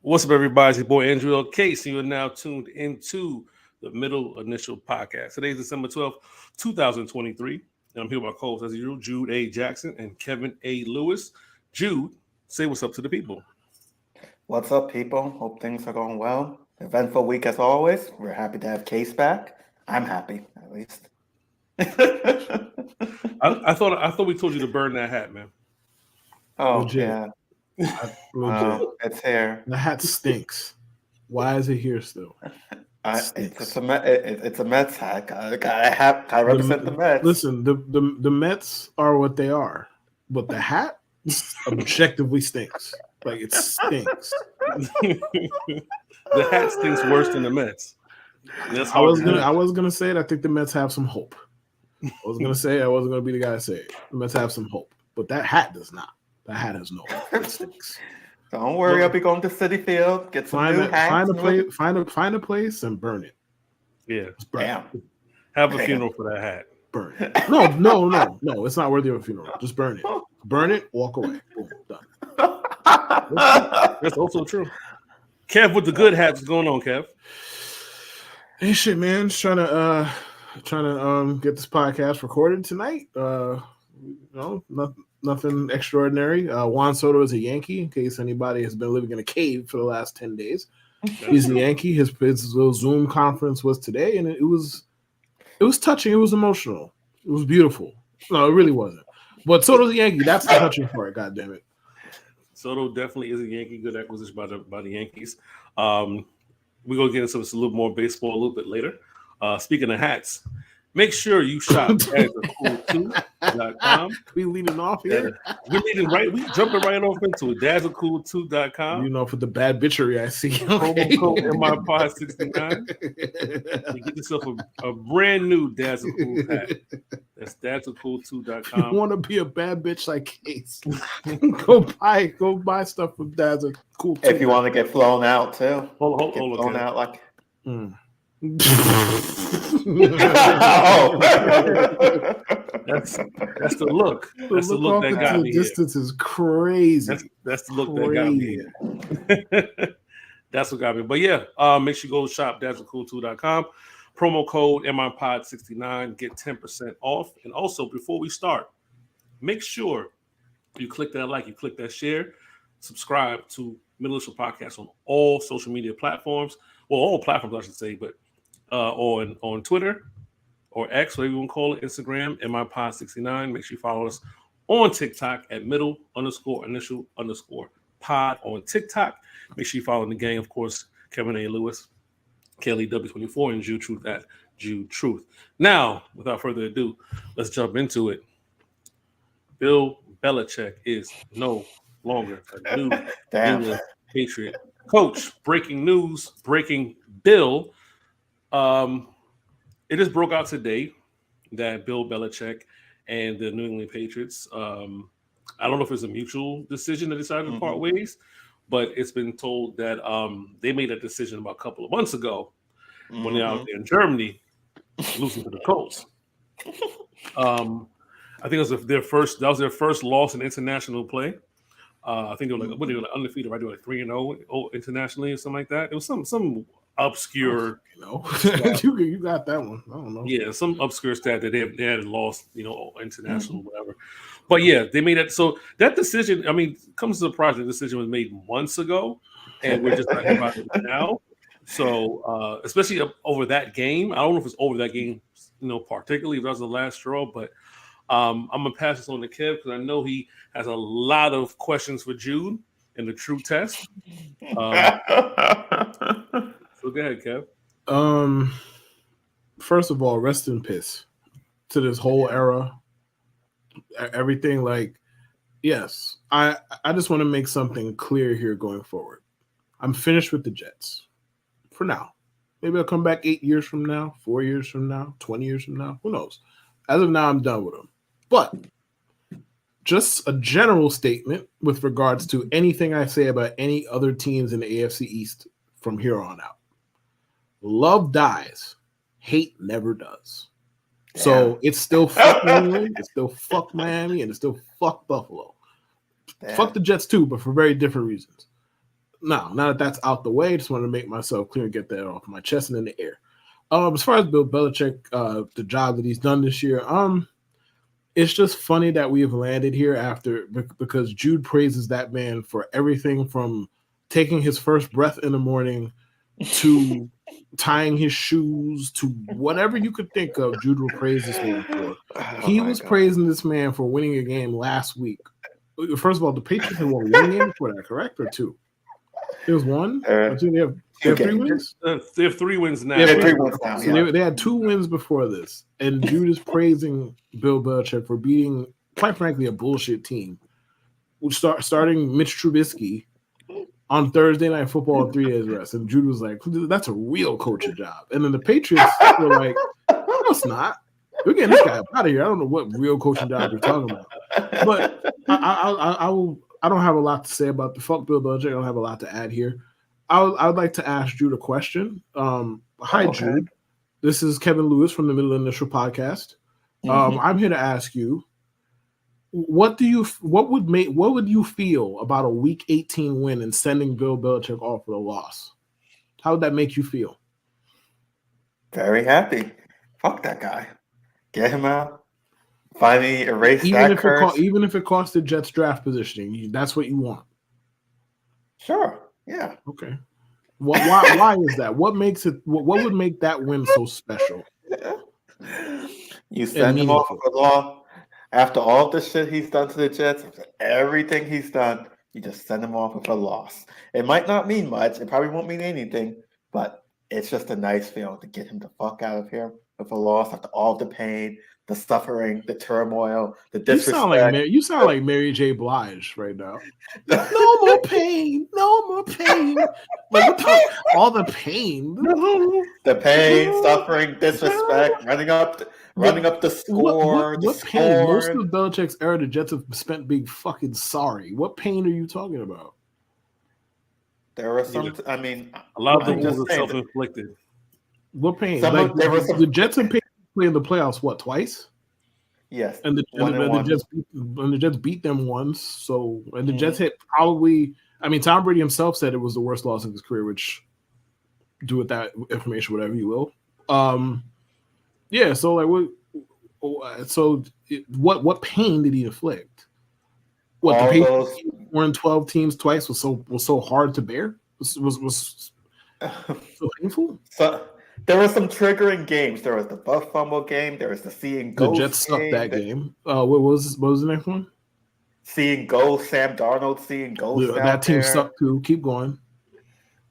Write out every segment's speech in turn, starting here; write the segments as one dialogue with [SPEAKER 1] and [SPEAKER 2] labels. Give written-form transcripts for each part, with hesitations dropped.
[SPEAKER 1] What's up, everybody? It's your boy Andrew L. Case, and you are now tuned into the Middle Initial Podcast. Today is December 12th, 2023, and I'm here with my co-hosts, as usual, Jude A. Jackson and Kevin A. Lewis. Jude, say what's up to the people.
[SPEAKER 2] What's up, people? Hope things are going well. Eventful week as always. We're happy to have Case back. I'm happy, at least.
[SPEAKER 1] I thought we told you to burn that hat, man.
[SPEAKER 2] Oh,
[SPEAKER 3] Legit.
[SPEAKER 2] yeah.
[SPEAKER 3] Legit.
[SPEAKER 2] It's here.
[SPEAKER 3] The hat stinks. Why is it here still?
[SPEAKER 2] It's a Mets hat. I represent the Mets.
[SPEAKER 3] Listen, the Mets are what they are, but the hat objectively stinks. Like, it stinks.
[SPEAKER 1] The hat stinks worse than the Mets.
[SPEAKER 3] I was gonna say it. I think the Mets have some hope. I was gonna say I wasn't gonna be the guy to say it. The Mets have some hope, but that hat does not. That hat has no hope. It stinks.
[SPEAKER 2] Don't worry, I'll be going to City Field. Get some new hats.
[SPEAKER 3] Find a place and burn it.
[SPEAKER 1] Yeah,
[SPEAKER 2] Damn.
[SPEAKER 1] Have a funeral for that hat.
[SPEAKER 3] Burn it. No. It's not worthy of a funeral. Just burn it. Burn it. Walk away. Boom. Done.
[SPEAKER 1] That's also true. Kev, with the good hats, what's going on, Kev?
[SPEAKER 3] Hey, shit, man. Just trying to get this podcast recorded tonight. Nothing extraordinary. Juan Soto is a Yankee, in case anybody has been living in a cave for the last 10 days. He's a Yankee. His little Zoom conference was today, and it was touching. It was emotional. It was beautiful. No, it really wasn't. But Soto's a Yankee. That's the touching part. God damn it.
[SPEAKER 1] Soto definitely is a Yankee. Good acquisition by the Yankees. We're gonna get into this a little more baseball a little bit later. Speaking of hats, make sure you shop at dadsacool2.com.
[SPEAKER 3] We leading off here.
[SPEAKER 1] We're leading right. We jumping right off into it. Dadsacool2.com.
[SPEAKER 3] You know, for the bad bitchery I see.
[SPEAKER 1] Promo code MIPod69. You get yourself a brand new Dadsacool hat. That's dadsacool2.com.
[SPEAKER 3] You want to be a bad bitch like Case? Go buy stuff from Dadsacool2.
[SPEAKER 2] If you want to get flown out too.
[SPEAKER 1] Hold on.
[SPEAKER 2] Flown out like.
[SPEAKER 1] That's the look. That's the look that got me here.
[SPEAKER 3] Distance is crazy.
[SPEAKER 1] That's the look that got me here. That's what got me. But yeah, make sure you go shop dadsacool2.com. Promo code MIPod69. Get 10% off. And also, before we start, make sure you click that like, you click that share, subscribe to Middle Initial Podcast on all social media platforms. Well, all platforms, I should say, but on Twitter or X, whatever you want to call it, Instagram, MIPod69. Make sure you follow us on TikTok at middle_initial_pod on TikTok. Make sure you follow the gang, of course, Kevin A. Lewis, Kelly W24, and Jude Truth at Jude Truth. Now, without further ado, let's jump into it. Bill Belichick is no longer a new England Patriot coach. Breaking news, breaking Bill. It just broke out today that Bill Belichick and the New England Patriots, I don't know if it's a mutual decision to decide to part ways, but it's been told that they made a decision about a couple of months ago when they're out there in Germany, losing to the Colts. I think it was their first loss in international play. I think they were like undefeated, right? They were like 3-0 internationally or something like that. It was some obscure,
[SPEAKER 3] you got that one. I don't know.
[SPEAKER 1] Yeah, some obscure stat that they had lost, international, whatever. But yeah, they made it. So that decision, I mean, comes to surprise. The decision was made months ago, and we're just talking about it now. So especially over that game, I don't know if it's over that game, particularly if that was the last straw, but I'm gonna pass this on to Kev because I know he has a lot of questions for Jude in the true test. So go ahead, Kev.
[SPEAKER 3] First of all, rest in peace to this whole era. Everything, yes. I just want to make something clear here going forward. I'm finished with the Jets for now. Maybe I'll come back 8 years from now, 4 years from now, 20 years from now. Who knows? As of now, I'm done with them. But just a general statement with regards to anything I say about any other teams in the AFC East from here on out. Love dies. Hate never does. Yeah. So it's still fuck New England, it's still fuck Miami, and it's still fuck Buffalo. Damn. Fuck the Jets too, but for very different reasons. now that that's out the way, just wanted to make myself clear and get that off my chest and in the air. As far as Bill Belichick, the job that he's done this year, it's just funny that we have landed here because Jude praises that man for everything from taking his first breath in the morning to tying his shoes to whatever you could think of. Jude will praise this man for. He was praising this man for winning a game last week. First of all, the Patriots had won one game before that, correct, or two? There was one. I think they have 3 wins.
[SPEAKER 1] They have 3 wins now.
[SPEAKER 3] Yeah, 3 wins now. So they had 2 wins before this, and Jude is praising Bill Belichick for beating, quite frankly, a bullshit team. Starting Mitch Trubisky on Thursday Night Football on 3 days rest, and Jude was like, "That's a real coaching job." And then the Patriots were like, "No, it's not. We're getting this guy out of here. I don't know what real coaching job you're talking about." But I don't have a lot to say about the fuck Bill Belichick. I don't have a lot to add here. I would like to ask Jude a question. Hi, Jude. This is Kevin Lewis from the Middle Initial Podcast. I'm here to ask you, what would you feel about a Week 18 win and sending Bill Belichick off with a loss? How would that make you feel?
[SPEAKER 2] Very happy. Fuck that guy. Get him out. Finally erase that curse.
[SPEAKER 3] Even if it costs the Jets draft positioning, that's what you want.
[SPEAKER 2] Sure. Yeah.
[SPEAKER 3] Okay. Why is that? What makes it? What would make that win so special?
[SPEAKER 2] You send him off of the law after all the shit he's done to the Jets, everything he's done. You just send him off with a loss. It might not mean much. It probably won't mean anything, but it's just a nice feeling to get him the fuck out of here with a loss after all the pain, the suffering, the turmoil, the disrespect.
[SPEAKER 3] You sound like Mary J. Blige right now. No more pain. No more pain. Like all the pain.
[SPEAKER 2] The pain, suffering, disrespect, running up the score.
[SPEAKER 3] What pain? Most of Belichick's era, the Jets have spent being fucking sorry. What pain are you talking about?
[SPEAKER 2] There were some. I mean,
[SPEAKER 1] a lot of them were self-inflicted.
[SPEAKER 3] What pain? The Jets have paid to play in the playoffs. What, twice?
[SPEAKER 2] Yes.
[SPEAKER 3] And the Jets beat them once. So the Jets hit probably. I mean, Tom Brady himself said it was the worst loss of his career. Which, do with that information whatever you will. Yeah. So like, what pain did he inflict? What the Patriots were in 12 teams twice was so hard to bear? Was so painful?
[SPEAKER 2] So there were some triggering games. There was the Buff Fumble game. There was the seeing ghost.
[SPEAKER 3] The Jets sucked that game. What was the next one?
[SPEAKER 2] Seeing ghost. Sam Darnold seeing ghost.
[SPEAKER 3] Yeah, that team sucked too. Keep going.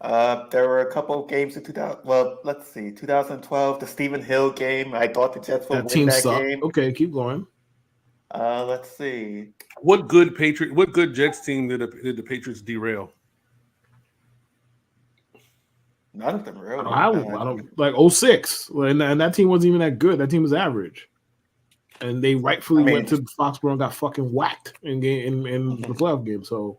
[SPEAKER 2] There were a couple of games in 2000. Well, let's see, 2012, the Stephen Hill game. I thought the Jets would win that game.
[SPEAKER 3] Okay, keep going.
[SPEAKER 2] Let's see.
[SPEAKER 1] What good Jets team did the Patriots derail?
[SPEAKER 2] None of them really.
[SPEAKER 3] I don't like 06, and that team wasn't even that good. That team was average, and they rightfully went to Foxborough and got fucking whacked in the playoff game. So,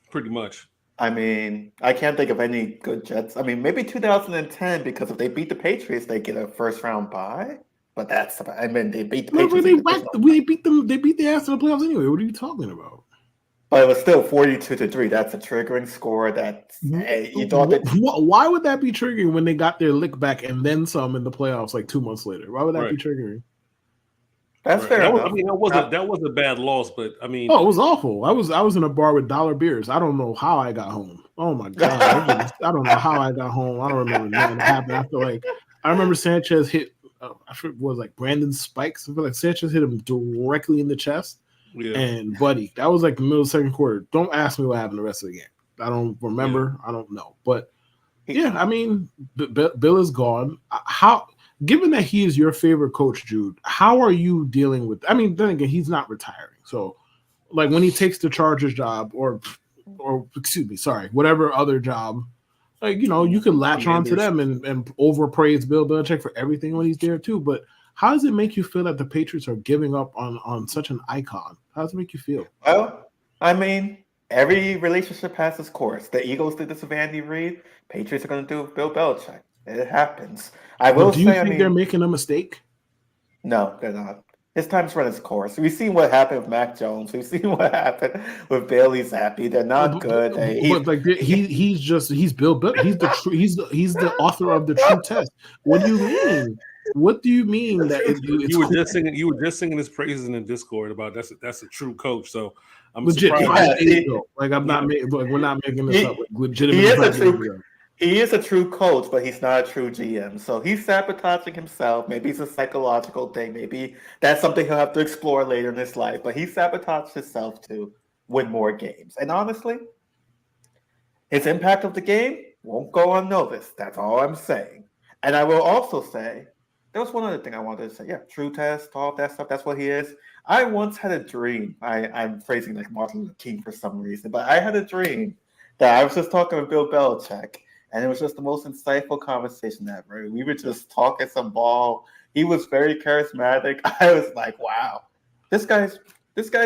[SPEAKER 2] pretty much. I mean, I can't think of any good Jets. I mean, maybe 2010 because if they beat the Patriots, they get a first round bye. But that's about. I mean, they beat the Patriots.
[SPEAKER 3] They beat them. They beat the ass in the playoffs anyway. What are you talking about?
[SPEAKER 2] But it was still 42-3. That's a triggering score. You thought that.
[SPEAKER 3] Why would that be triggering when they got their lick back and then some in the playoffs like 2 months later? Why would that be triggering?
[SPEAKER 2] That's fair enough.
[SPEAKER 1] That was a bad loss, but I mean,
[SPEAKER 3] it was awful. I was in a bar with dollar beers. I don't know how I got home. Oh my god, I don't know how I got home. I don't remember nothing happened. I remember Sanchez hit. I forget what was like Brandon Spikes. I feel like Sanchez hit him directly in the chest. Yeah. And buddy, that was like the middle of the second quarter. Don't ask me what happened the rest of the game. I don't remember. Yeah. I don't know. But yeah, I mean, Bill is gone. Given that he is your favorite coach, Jude, how are you dealing with? I mean, then again, he's not retiring. So, like when he takes the Chargers job, or excuse me, sorry, whatever other job, like you can latch on to them and overpraise Bill Belichick for everything when he's there too. But how does it make you feel that the Patriots are giving up on such an icon? How does it make you feel?
[SPEAKER 2] Well, I mean, every relationship has its course. The Eagles did this with Andy Reid. Patriots are going to do it with Bill Belichick. It happens. Do
[SPEAKER 3] you think they're making a mistake?
[SPEAKER 2] No, they're not. His time's run its course. We've seen what happened with Mac Jones. We've seen what happened with Bailey Zappi. They're not good.
[SPEAKER 3] He's Bill Belichick. He's the author of the true test. What do you mean? What do you mean that it's
[SPEAKER 1] you were
[SPEAKER 3] cool?
[SPEAKER 1] you were just singing his praises in the Discord about that's a true coach. So I'm
[SPEAKER 3] legit.
[SPEAKER 1] surprised.
[SPEAKER 3] I'm not making. Like, we're not making this up. Like, legitimate.
[SPEAKER 2] He is a true coach, but he's not a true GM. So he's sabotaging himself. Maybe it's a psychological thing. Maybe that's something he'll have to explore later in his life. But he sabotaged himself to win more games. And honestly, his impact of the game won't go unnoticed. That's all I'm saying. And I will also say, there was one other thing I wanted to say. Yeah, true test, all that stuff. That's what he is. I once had a dream. I'm phrasing like Martin Luther King for some reason, but I had a dream that I was just talking with Bill Belichick. And it was just the most insightful conversation ever. We were just talking some ball. He was very charismatic. I was like, wow, this guy's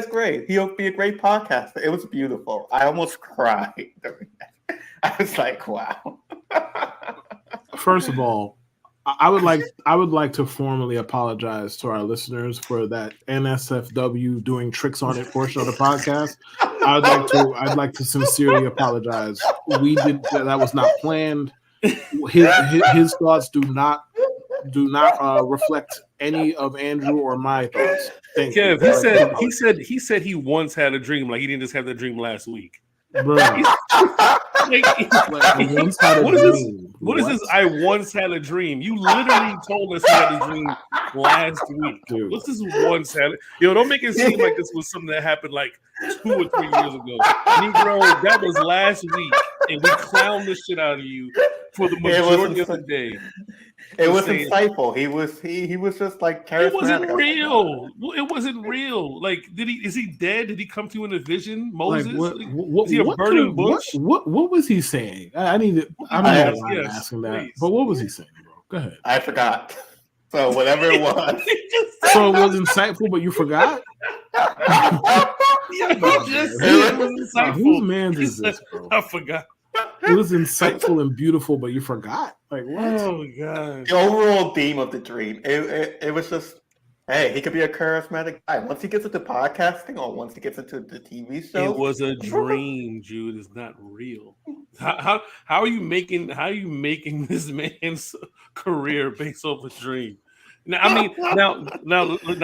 [SPEAKER 2] great. He'll be a great podcaster. It was beautiful. I almost cried during that. I was like, wow.
[SPEAKER 3] First of all, I would like to formally apologize to our listeners for that NSFW doing tricks on it portion of the podcast. I'd like to sincerely apologize. We did that was not planned. His thoughts do not reflect any of Andrew or my thoughts. Thank you.
[SPEAKER 1] He said he once had a dream, like he didn't just have that dream last week.
[SPEAKER 3] Bro.
[SPEAKER 1] What is this? I once had a dream. You literally told us you had a dream last week. Dude. What's this once had? Don't make it seem like this was something that happened like 2 or 3 years ago. Negro, that was last week, and we clowned the shit out of you for the majority of the day.
[SPEAKER 2] It was insightful. He was just like charismatic.
[SPEAKER 1] It wasn't real. It wasn't real. Like, is he dead? Did he come to you in a vision? Moses? Is he a burning bush?
[SPEAKER 3] What was he saying? I'm asking that. But what was he saying, bro? Go ahead.
[SPEAKER 2] I forgot. So whatever it was.
[SPEAKER 3] So it was insightful, but you forgot?
[SPEAKER 1] It was insightful.
[SPEAKER 3] Whose man's is this, bro?
[SPEAKER 1] I forgot.
[SPEAKER 3] It was insightful and beautiful, but you forgot. Like what?
[SPEAKER 1] Oh my god!
[SPEAKER 2] The overall theme of the dream, it was just, hey, he could be a charismatic guy. Once he gets into podcasting, or once he gets into the TV show,
[SPEAKER 1] it was a dream, Jude. It's not real. How are you making this man's career based off a dream? Now,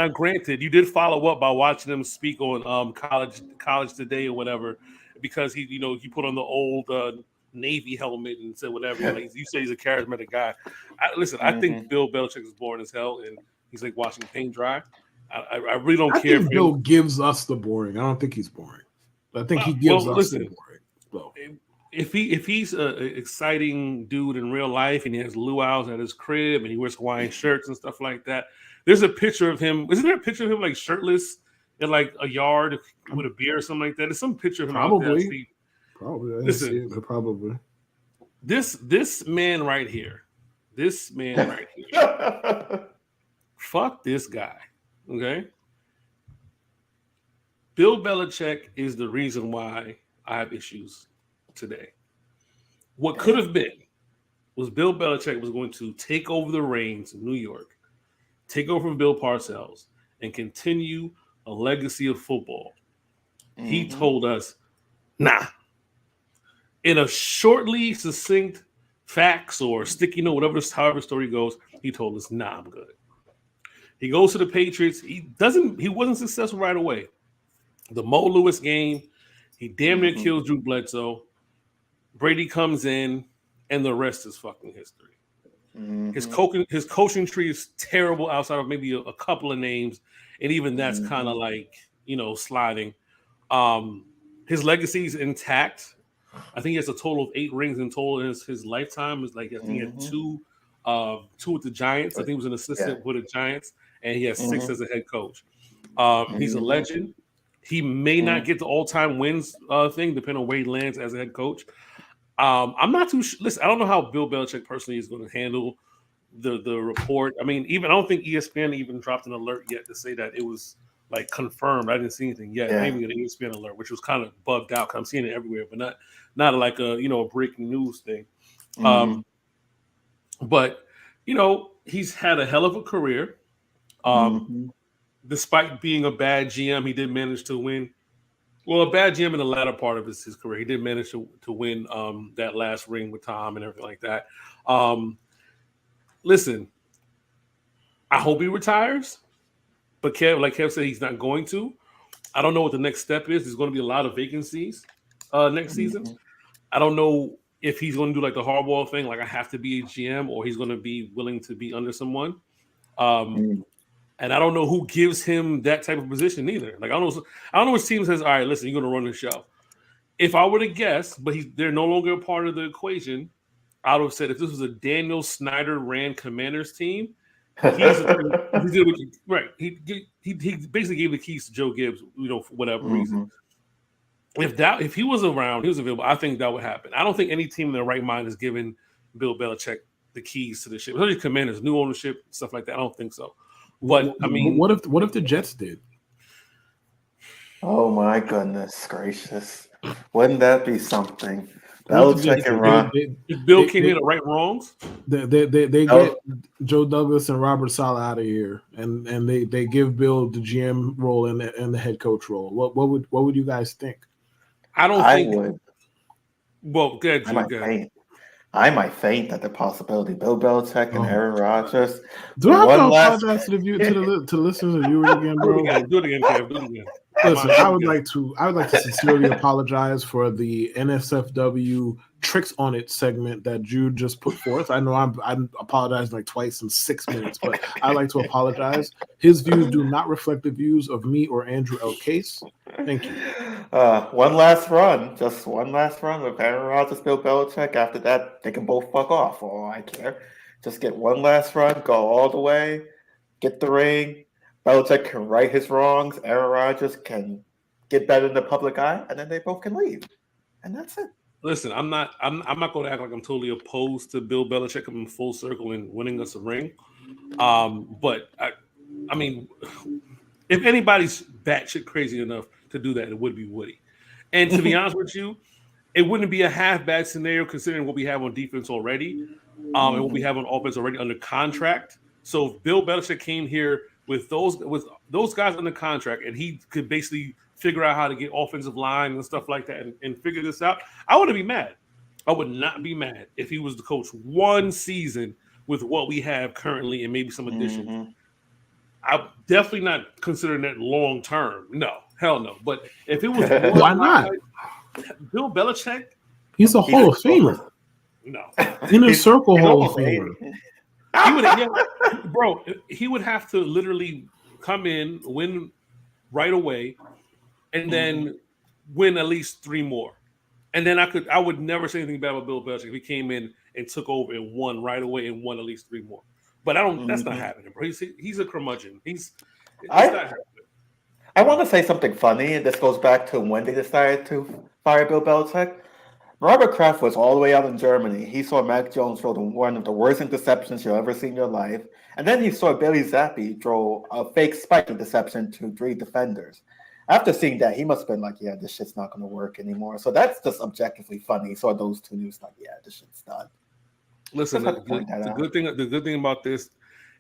[SPEAKER 1] granted, you did follow up by watching him speak on college today or whatever. Because he put on the old Navy helmet and said whatever. Like, you say he's a charismatic guy. I think Bill Belichick is boring as hell, and he's like watching paint dry. I really don't care.
[SPEAKER 3] Think Bill gives us the boring. I don't think he's boring. I think he gives us the boring. So.
[SPEAKER 1] If he's an exciting dude in real life and he has luau's at his crib and he wears Hawaiian shirts and stuff like that, there's a picture of him. Isn't there a picture of him like shirtless? In like a yard with a beer or something like that. There's some picture of him
[SPEAKER 3] probably.
[SPEAKER 1] Listen,
[SPEAKER 3] probably.
[SPEAKER 1] This man right here. Fuck this guy. Okay. Bill Belichick is the reason why I have issues today. What could have been was Bill Belichick was going to take over the reins in New York, take over from Bill Parcells, and continue a legacy of football. Mm-hmm. He told us, nah. In a shortly succinct facts or sticky note, however story goes, he told us, nah, I'm good. He goes to the Patriots. He wasn't successful right away. The Mo Lewis game, he damn near kills Drew Bledsoe. Brady comes in, and the rest is fucking history. Mm-hmm. His coaching tree is terrible outside of maybe a couple of names. And even that's kind of like, sliding. His legacy is intact. I think he has a total of 8 rings in total in his lifetime. It's like I think he had 2 with the Giants. I think he was an assistant with the Giants, and he has 6 as a head coach. He's a legend. He may not get the all-time wins thing, depending on where he lands as a head coach. I'm not too sure. Listen, I don't know how Bill Belichick personally is going to handle the report. I mean, I don't think ESPN even dropped an alert yet to say that it was like confirmed. I didn't see anything yet. Yeah. Maybe an ESPN alert, which was kind of bugged out because I'm seeing it everywhere, but not like a breaking news thing. But he's had a hell of a career. despite being a bad GM, he did manage to win. Well, a bad GM in the latter part of his career. He did manage to win that last ring with Tom and everything like that. Listen, I hope he retires, but like Kev said, he's not going to. I don't know what the next step is. There's going to be a lot of vacancies next season. I don't know if he's going to do like the Harbaugh thing, like I have to be a GM, or he's going to be willing to be under someone. And I don't know who gives him that type of position either. Like I don't know which team says, all right, listen, you're going to run the show. If I were to guess, but they're no longer a part of the equation, I would have said if this was a Daniel Snyder ran Commanders team, right? He basically gave the keys to Joe Gibbs, for whatever reason. If he was around, he was available, I think that would happen. I don't think any team in their right mind is giving Bill Belichick the keys to the ship. Especially Commanders, new ownership, stuff like that. I don't think so. But I mean,
[SPEAKER 3] what if the Jets did?
[SPEAKER 2] Oh my goodness gracious! Wouldn't that be something? Belichick and Ron.
[SPEAKER 1] If Bill came in to right wrongs,
[SPEAKER 3] they get Joe Douglas and Robert Saleh out of here, and they give Bill the GM role and the head coach role. What would you guys think?
[SPEAKER 1] I would. Well, good.
[SPEAKER 2] I might faint at the possibility. Bill Belichick and Aaron Rodgers.
[SPEAKER 3] Do I have to apologize to the listeners and viewers again, bro?
[SPEAKER 1] Do it again, Kev. Do it again.
[SPEAKER 3] Listen, I would like to sincerely apologize for the NSFW tricks on it segment that Jude just put forth. I know I'm apologizing like twice in 6 minutes, but I like to apologize. His views do not reflect the views of me or Andrew L. Case. Thank you.
[SPEAKER 2] One last run with Aaron Rodgers, Bill Belichick. After that, they can both fuck off. Oh, I care. Just get one last run, go all the way, get the ring. Belichick can right his wrongs. Aaron Rodgers can get better in the public eye, and then they both can leave, and that's it.
[SPEAKER 1] Listen, I'm not going to act like I'm totally opposed to Bill Belichick coming full circle and winning us a ring. But I mean, if anybody's batshit crazy enough to do that, it would be Woody. And to be honest with you, it wouldn't be a half bad scenario considering what we have on defense already, and what we have on offense already under contract. So if Bill Belichick came here with those guys under contract, and he could basically figure out how to get offensive line and stuff like that and figure this out, I wouldn't be mad. I would not be mad if he was the coach one season with what we have currently and maybe some additions. I'm definitely not considering that long term. No, hell no. But if it was
[SPEAKER 3] why not?
[SPEAKER 1] Bill Belichick,
[SPEAKER 3] he's a Hall of Famer.
[SPEAKER 1] No,
[SPEAKER 3] inner circle Hall of Famer.
[SPEAKER 1] He would have to literally come in, win right away, and then win at least 3 more. And then I would never say anything bad about Bill Belichick if he came in and took over and won right away and won at least 3 more. But that's not happening, bro. He's a curmudgeon.
[SPEAKER 2] I want to say something funny, and this goes back to when they decided to fire Bill Belichick. Robert Kraft was all the way out in Germany. He saw Mac Jones throw one of the worst interceptions you'll ever see in your life. And then he saw Billy Zappi throw a fake spike interception to 3 defenders. After seeing that, he must have been like, yeah, this shit's not going to work anymore. So that's just objectively funny. He saw those 2 news like, yeah, this shit's done.
[SPEAKER 1] Listen, the good thing about this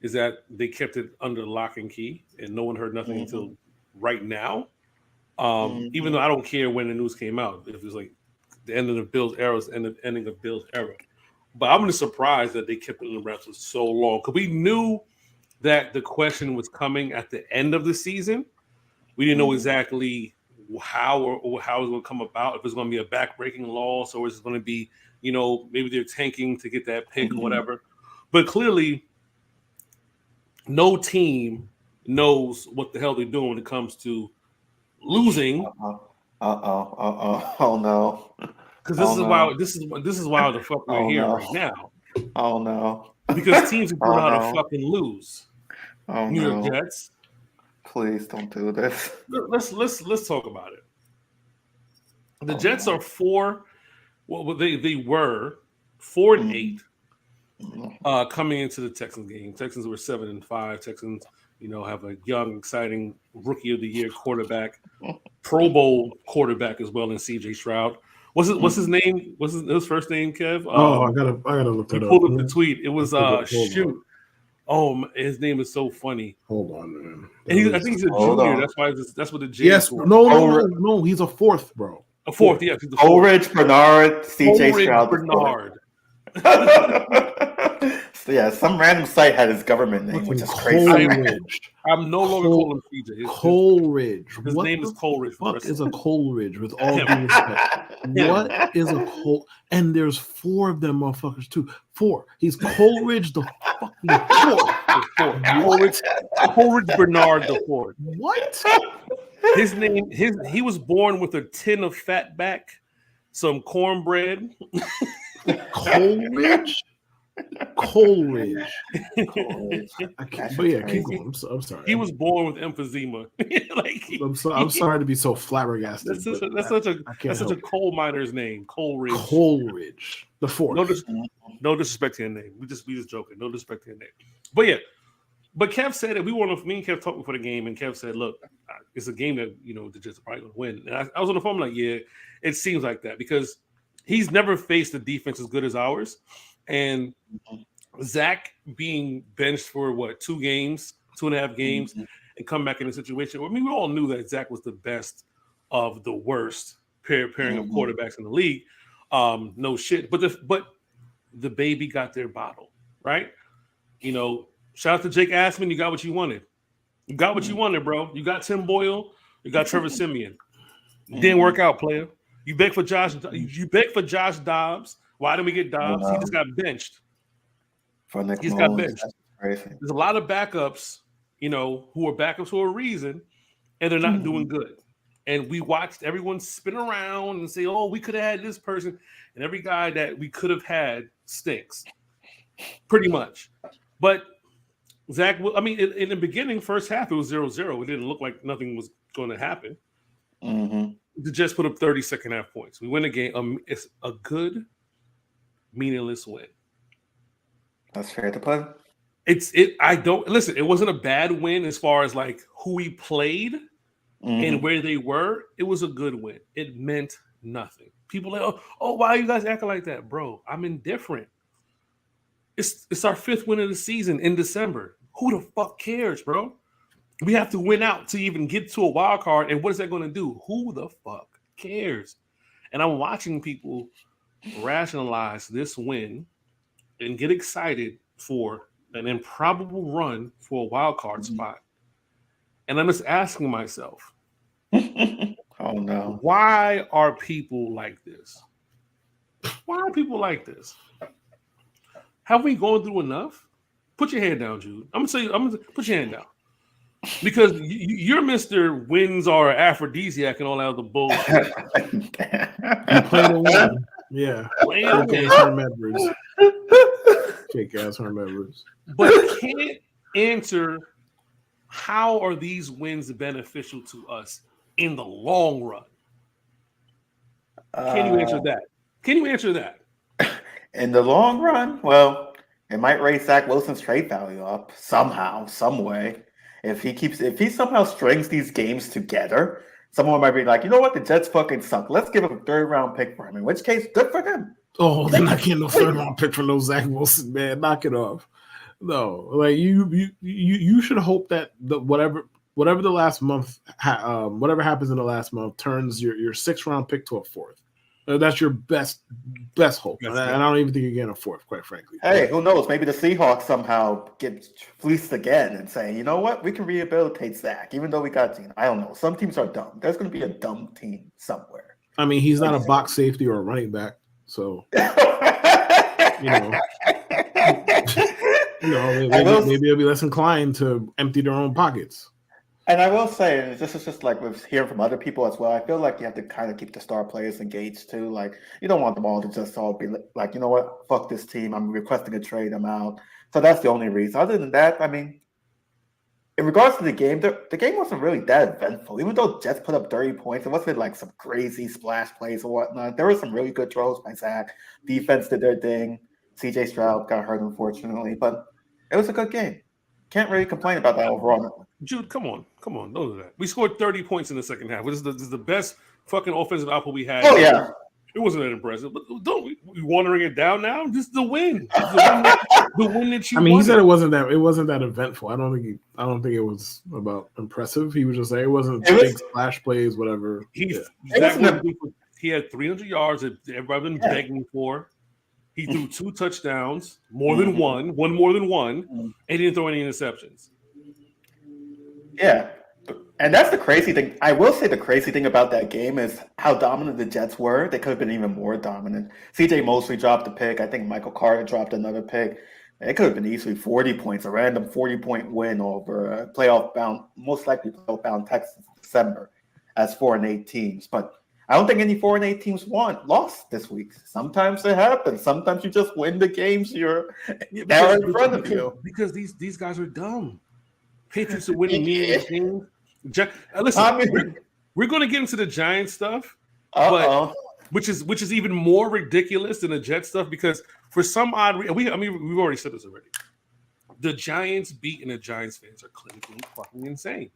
[SPEAKER 1] is that they kept it under lock and key, and no one heard nothing until right now. Even though I don't care when the news came out, if it was like the end of the Bills' era, ending of Bills' era. But I'm just surprised that they kept it in the wraps for so long, because we knew that the question was coming at the end of the season. We didn't know exactly how it was going to come about, if it's going to be a back-breaking loss or is it going to be, maybe they're tanking to get that pick or whatever. But clearly, no team knows what the hell they're doing when it comes to losing.
[SPEAKER 2] Oh no!
[SPEAKER 1] Because this is why the fuck we're here right now.
[SPEAKER 2] Oh no!
[SPEAKER 1] Because teams have learned how to fucking lose. New York Jets.
[SPEAKER 2] Please don't do this.
[SPEAKER 1] Let's talk about it. The Jets are 4. Well, they were 4-8 coming into the Texans game. Texans were 7-5. Texans, have a young, exciting rookie of the year quarterback, Pro Bowl quarterback as well in C.J. Stroud. What's his name? What's his first name, Kev?
[SPEAKER 3] I gotta look that up.
[SPEAKER 1] Pulled up the tweet. It was shoot. His name is so funny.
[SPEAKER 3] Hold on, man.
[SPEAKER 1] And I think he's a
[SPEAKER 2] Hold
[SPEAKER 1] junior.
[SPEAKER 2] on.
[SPEAKER 1] That's what the J.
[SPEAKER 3] Yes.
[SPEAKER 1] is for.
[SPEAKER 3] No. He's a fourth, bro.
[SPEAKER 1] A fourth. Yeah. He's the fourth.
[SPEAKER 2] Coleridge, Bernard, CJ
[SPEAKER 1] Coleridge
[SPEAKER 2] Stroud.
[SPEAKER 1] Bernard.
[SPEAKER 2] So yeah, some random site had his government name, which is crazy.
[SPEAKER 3] Coleridge.
[SPEAKER 1] I'm no longer calling him CJ.
[SPEAKER 3] Coleridge.
[SPEAKER 1] His name is Coleridge.
[SPEAKER 3] What is a Coleridge? With all due respect, what is a Cole? And there's 4 of them motherfuckers too. 4. He's Coleridge the fucking fourth.
[SPEAKER 1] Coleridge Bernard the fourth.
[SPEAKER 3] What?
[SPEAKER 1] His name. He was born with a tin of fatback, some cornbread.
[SPEAKER 3] Coleridge. I can't, but yeah, keep going. I'm sorry.
[SPEAKER 1] He was born with emphysema.
[SPEAKER 3] I'm sorry to be so flabbergasted.
[SPEAKER 1] That's such a coal miner's name, Coleridge.
[SPEAKER 3] Coleridge, the fourth.
[SPEAKER 1] No disrespect to your name. We just joking. No disrespect to your name. But yeah, but Kev said that me and Kev talked before the game, and Kev said, "Look, it's a game that the Jets are probably going to win." And I was on the phone like, "Yeah, it seems like that because he's never faced a defense as good as ours." And Zach being benched for 2.5 games, and come back in a situation. I mean, we all knew that Zach was the best of the worst pairing of quarterbacks in the league. No shit, but the baby got their bottle, right? Shout out to Jake Assman. You got what you wanted. You got what you wanted, bro. You got Tim Boyle. You got Trevor Siemian. Didn't work out, player. You begged for Josh. You begged for Josh Dobbs. Why didn't we get Dobbs? He just got benched. He's got benched. There's a lot of backups, who are backups for a reason, and they're not doing good. And we watched everyone spin around and say, "Oh, we could have had this person," and every guy that we could have had stinks, pretty much. But Zach, in the beginning, first half, it was 0-0. It didn't look like nothing was going to happen. The Jets put up 30 second half points. We win the game. It's a good, meaningless win.
[SPEAKER 2] That's fair to put.
[SPEAKER 1] It wasn't a bad win as far as like who we played and where they were. It was a good win. It meant nothing. People are like, oh, why are you guys acting like that, bro? I'm indifferent. It's our 5th win of the season in December. Who the fuck cares, bro? We have to win out to even get to a wild card. And what is that going to do? Who the fuck cares? And I'm watching people rationalize this win and get excited for an improbable run for a wild card spot. And I'm just asking myself,
[SPEAKER 2] oh no,
[SPEAKER 1] why are people like this? Why are people like this? Have we gone through enough? Put your hand down, Jude. I'm gonna put your hand down. Because you're Mr. Wins are aphrodisiac and all that other bullshit.
[SPEAKER 3] You play the win. Yeah. Fake ass Herm Edwards.
[SPEAKER 1] But can't answer how are these wins beneficial to us in the long run? Can you answer that?
[SPEAKER 2] In the long run, well, it might raise Zach Wilson's trade value up somehow, some way. If he somehow strings these games together, someone might be like, you know what, the Jets fucking suck. Let's give him a 3rd round pick for him. In which case, good for him.
[SPEAKER 3] Oh, they're not getting no 3rd round pick for no Zach Wilson, man. Knock it off. No, like you should hope that whatever the last month, whatever happens in the last month turns your 6th round pick to a 4th. That's your best hope. And I don't even think you're getting a 4th, quite frankly.
[SPEAKER 2] Hey, who knows? Maybe the Seahawks somehow get fleeced again and say, you know what? We can rehabilitate Zach, even though we got Gene. I don't know. Some teams are dumb. There's going to be a dumb team somewhere.
[SPEAKER 3] I mean, he's not a box safety or a running back, so maybe they'll be less inclined to empty their own pockets.
[SPEAKER 2] And I will say, and this is just like we've hearing from other people as well, I feel like you have to kind of keep the star players engaged too. Like, you don't want them all to just all be like, you know what, fuck this team. I'm requesting a trade. I'm out. So that's the only reason. Other than that, I mean, in regards to the game, the game wasn't really that eventful. Even though Jets put up 30 points, it wasn't like some crazy splash plays or whatnot. There were some really good throws by Zach. Defense did their thing. CJ Stroud got hurt, unfortunately. But it was a good game. Can't really complain about that overall.
[SPEAKER 1] Jude, come on. Don't do that. We scored 30 points in the second half. This is the best fucking offensive output we had.
[SPEAKER 2] Oh, yeah.
[SPEAKER 1] It wasn't that impressive, but don't we watering it down now? This is the win. The win that you.
[SPEAKER 3] I mean,
[SPEAKER 1] wanted.
[SPEAKER 3] he said it wasn't that eventful. I don't think it was about impressive. He was just saying it wasn't big splash plays, whatever.
[SPEAKER 1] He had 300 yards that everybody been begging for. He threw 2 touchdowns, one more than one, and he didn't throw any interceptions.
[SPEAKER 2] Yeah. And that's the crazy thing. I will say the crazy thing about that game is how dominant the Jets were. They could have been even more dominant. CJ Mosley dropped a pick. I think Michael Carter dropped another pick. It could have been easily 40 points, a random 40-point win over a most likely playoff-bound Texans in December as 4-8 teams. But I don't think any 4-8 teams lost this week. Sometimes it happens. Sometimes you just win the games you're in front of you.
[SPEAKER 1] Because these guys are dumb. Patriots are winning meaningless games. Listen, we're going to get into the Giants stuff, but which is even more ridiculous than the Jets stuff because for some odd reason, we've already said this already. The Giants beating the Giants fans are clinically fucking insane.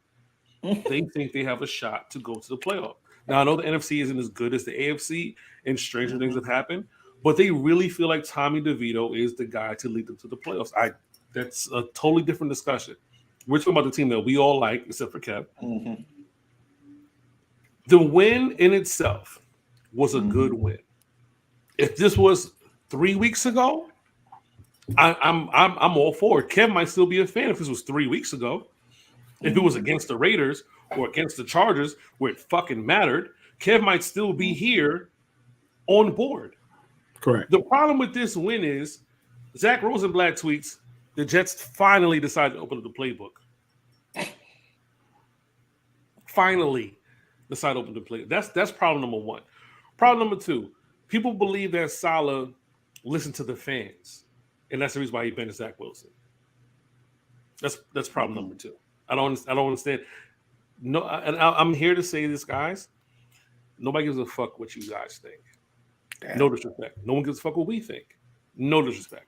[SPEAKER 1] They think they have a shot to go to the playoff. Now I know the NFC isn't as good as the AFC, and stranger things have happened, but they really feel like Tommy DeVito is the guy to lead them to the playoffs. That's a totally different discussion. We're talking about the team that we all like, except for Kev. Mm-hmm. The win in itself was a good win. If this was 3 weeks ago, I'm all for it. Kev might still be a fan if this was 3 weeks ago. If it was against the Raiders or against the Chargers, where it fucking mattered, Kev might still be here on board.
[SPEAKER 3] Correct.
[SPEAKER 1] The problem with this win is Zach Rosenblatt tweets, the Jets finally decided to open up the playbook. Finally decided to open the playbook. That's problem number one. Problem number two, people believe that Saleh listened to the fans, and that's the reason why he benched Zach Wilson. That's problem number two. I don't understand. No, and I'm here to say this, guys. Nobody gives a fuck what you guys think. Damn. No disrespect. No one gives a fuck what we think. No disrespect.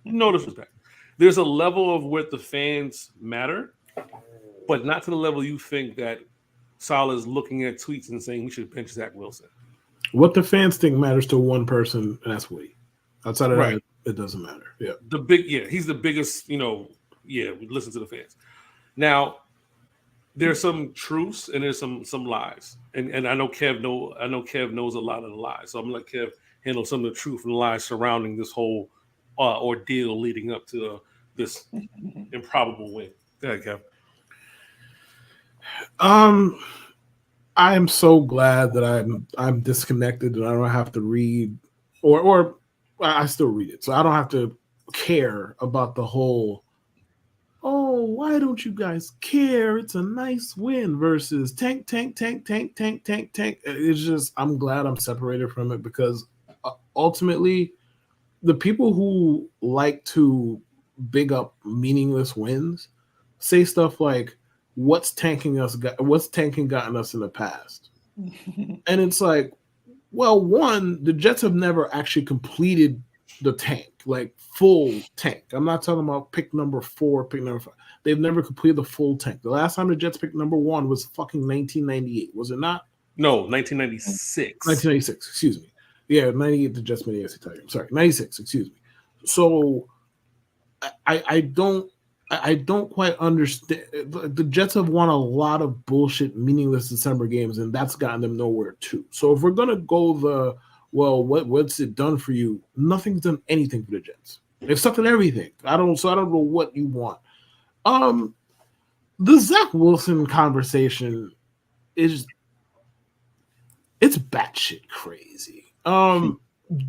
[SPEAKER 1] No disrespect. There's a level of where the fans matter, but not to the level you think that Saleh is looking at tweets and saying we should bench Zach Wilson.
[SPEAKER 3] What the fans think matters to one person, and that's Woody. Outside of that, it doesn't matter. Yeah.
[SPEAKER 1] He's the biggest, we listen to the fans. Now, there's some truths and there's some lies. And I know Kev knows a lot of the lies. So I'm gonna let Kev handle some of the truth and lies surrounding this whole ordeal leading up to this improbable win. Go ahead, Kev.
[SPEAKER 3] I am so glad that I'm disconnected and I don't have to read or I still read it. So I don't have to care about the whole, oh, why don't you guys care? It's a nice win versus tank. It's just, I'm glad I'm separated from it because ultimately the people who like to big up meaningless wins say stuff like, what's tanking gotten us in the past? And it's like, well, one, the Jets have never actually completed the tank, like full tank. I'm not talking about pick number 4, pick number 5. They've never completed the full tank. The last time the Jets picked number 1 was fucking 1998, was it not?
[SPEAKER 1] No, 1996.
[SPEAKER 3] 1996, excuse me. Yeah, 98 the Jets made the AFC title. Sorry, 96, excuse me. So I don't quite understand. The Jets have won a lot of bullshit, meaningless December games, and that's gotten them nowhere too. So if we're gonna go what's it done for you? Nothing's done anything for the Jets. They've sucked at everything. I don't know what you want. The Zach Wilson conversation it's batshit crazy.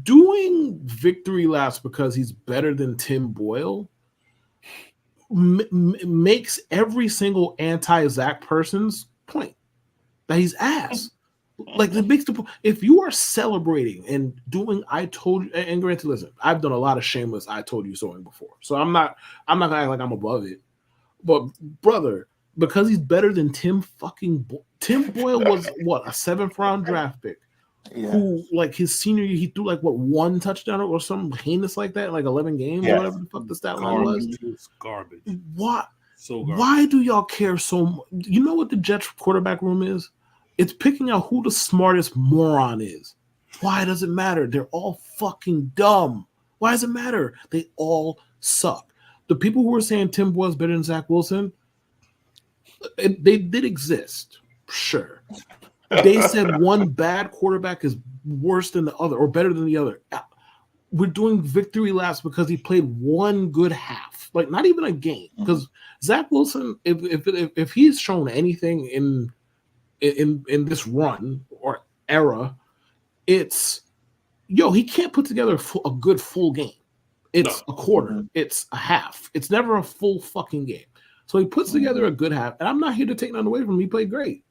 [SPEAKER 3] Doing victory laps because he's better than Tim Boyle makes every single anti-Zach person's point that he's ass. Like it makes if you are celebrating and doing I told you, and granted, listen, I've done a lot of shameless I told you soing before, so I'm not gonna act like I'm above it. But brother, because he's better than Tim Boyle was what, a 7th round draft pick. Yeah. Who, like his senior year, he threw like what, 1 touchdown or something heinous like that, like 11 games or whatever the fuck the stat line was.
[SPEAKER 1] Garbage.
[SPEAKER 3] What?
[SPEAKER 1] So garbage.
[SPEAKER 3] Why do y'all care so much? You know what the Jets quarterback room is? It's picking out who the smartest moron is. Why does it matter? They're all fucking dumb. Why does it matter? They all suck. The people who were saying Tim Boyle's better than Zach Wilson, they did exist, sure. They said one bad quarterback is worse than the other or better than the other. We're doing victory laps because he played one good half, like not even a game. Because Zach Wilson, if he's shown anything in this run or era, it's he can't put together a good full game. It's a quarter, it's a half. It's never a full fucking game. So he puts together a good half, and I'm not here to take nothing away from him. He played great.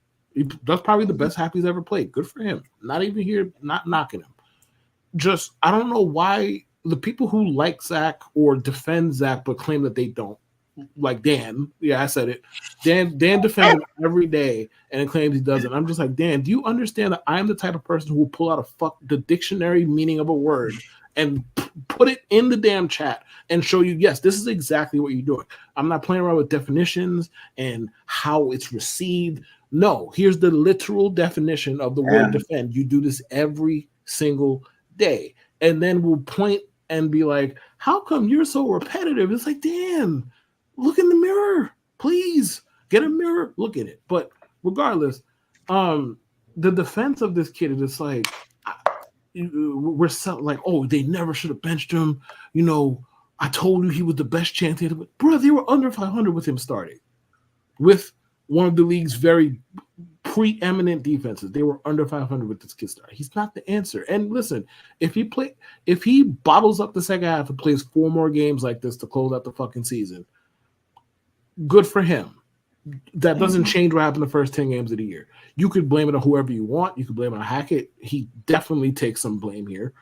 [SPEAKER 3] That's probably the best half he's ever played. Good for him. Not even here, not knocking him. Just, I don't know why the people who like Zach or defend Zach but claim that they don't, like Dan. Yeah, I said it. Dan defends him every day and claims he doesn't. I'm just like, Dan, do you understand that I'm the type of person who will pull out the dictionary meaning of a word and put it in the damn chat and show you, yes, this is exactly what you're doing. I'm not playing around with definitions and how it's received. No, here's the literal definition of the word defend. You do this every single day. And then we'll point and be like, how come you're so repetitive? It's like, Dan, look in the mirror. Please get a mirror. Look at it. But regardless, the defense of this kid is just like, we're like, oh, they never should have benched him. I told you he was the best chance. Bro, they were under 500 with him starting. With one of the league's very preeminent defenses. They were under 500 with this kid starting. He's not the answer. And listen, if he bottles up the second half and plays 4 more games like this to close out the fucking season, good for him. That doesn't change what happened the first 10 games of the year. You could blame it on whoever you want. You could blame it on Hackett. He definitely takes some blame here.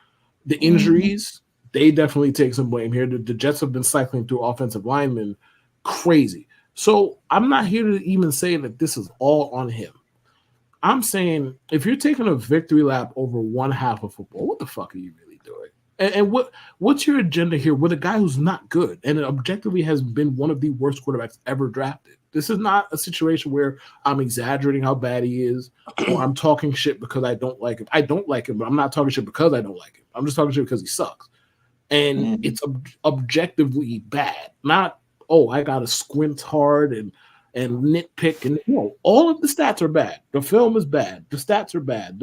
[SPEAKER 3] The injuries, they definitely take some blame here. The Jets have been cycling through offensive linemen crazy. So I'm not here to even say that this is all on him. I'm saying if you're taking a victory lap over one half of football, what the fuck are you really doing? And what's your agenda here with a guy who's not good and objectively has been one of the worst quarterbacks ever drafted? This is not a situation where I'm exaggerating how bad he is or I'm talking shit because I don't like him. I don't like him, but I'm not talking shit because I don't like him. I'm just talking shit because he sucks. And it's objectively bad. Not, oh, I got to squint hard and nitpick. And all of the stats are bad. The film is bad. The stats are bad.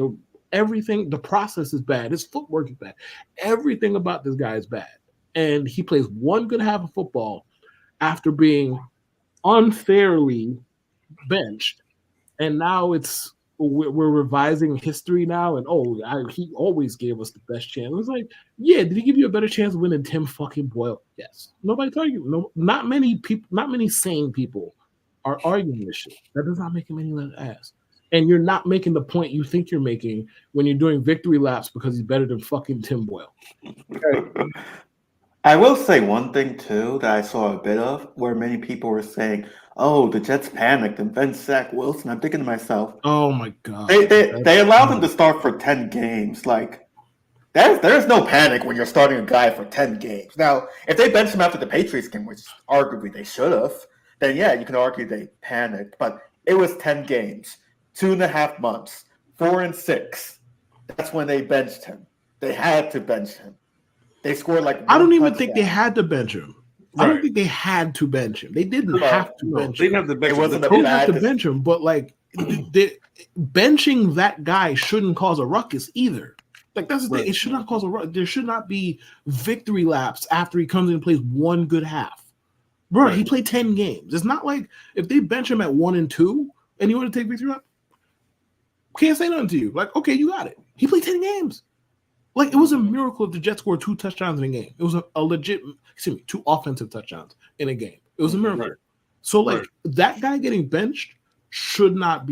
[SPEAKER 3] Everything, the process is bad. His footwork is bad. Everything about this guy is bad. And he plays one good half of football after being unfairly benched. And now we're revising history now. And he always gave us the best chance. It was like, yeah, did he give you a better chance of winning Tim fucking Boyle? Yes. Nobody's arguing. No, not many people, not many sane people are arguing this shit. That does not make him any less ass. And you're not making the point you think you're making when you're doing victory laps because he's better than fucking Tim Boyle.
[SPEAKER 2] I will say one thing, too, that I saw a bit of, where many people were saying, oh, the Jets panicked and benched Zach Wilson. I'm thinking to myself,
[SPEAKER 3] oh, my God.
[SPEAKER 2] They allowed him to start for 10 games. Like, there's no panic when you're starting a guy for 10 games. Now, if they benched him after the Patriots game, which arguably they should have, then, yeah, you can argue they panicked. But it was 10 games. 2.5 months, 4 and 6. That's when they benched him. They had to bench him. They scored like.
[SPEAKER 3] I don't even think they had to bench him. Right. I don't think they had to bench him. They didn't have to bench him.
[SPEAKER 1] They didn't have to bench him.
[SPEAKER 2] It wasn't
[SPEAKER 3] the coach had to bench him, but like benching that guy shouldn't cause a ruckus either. Like that's the thing. It should not cause a ruckus. There should not be victory laps after he comes in and plays one good half. Bro, he played 10 games. It's not like if they bench him at 1 and 2 and you want to take victory lap. Can't say nothing to you. Like, okay, you got it. He played 10 games. Like, it was a miracle if the Jets scored 2 touchdowns in a game. It was a legit, 2 offensive touchdowns in a game. It was a miracle. Right. So, like, that guy getting benched should not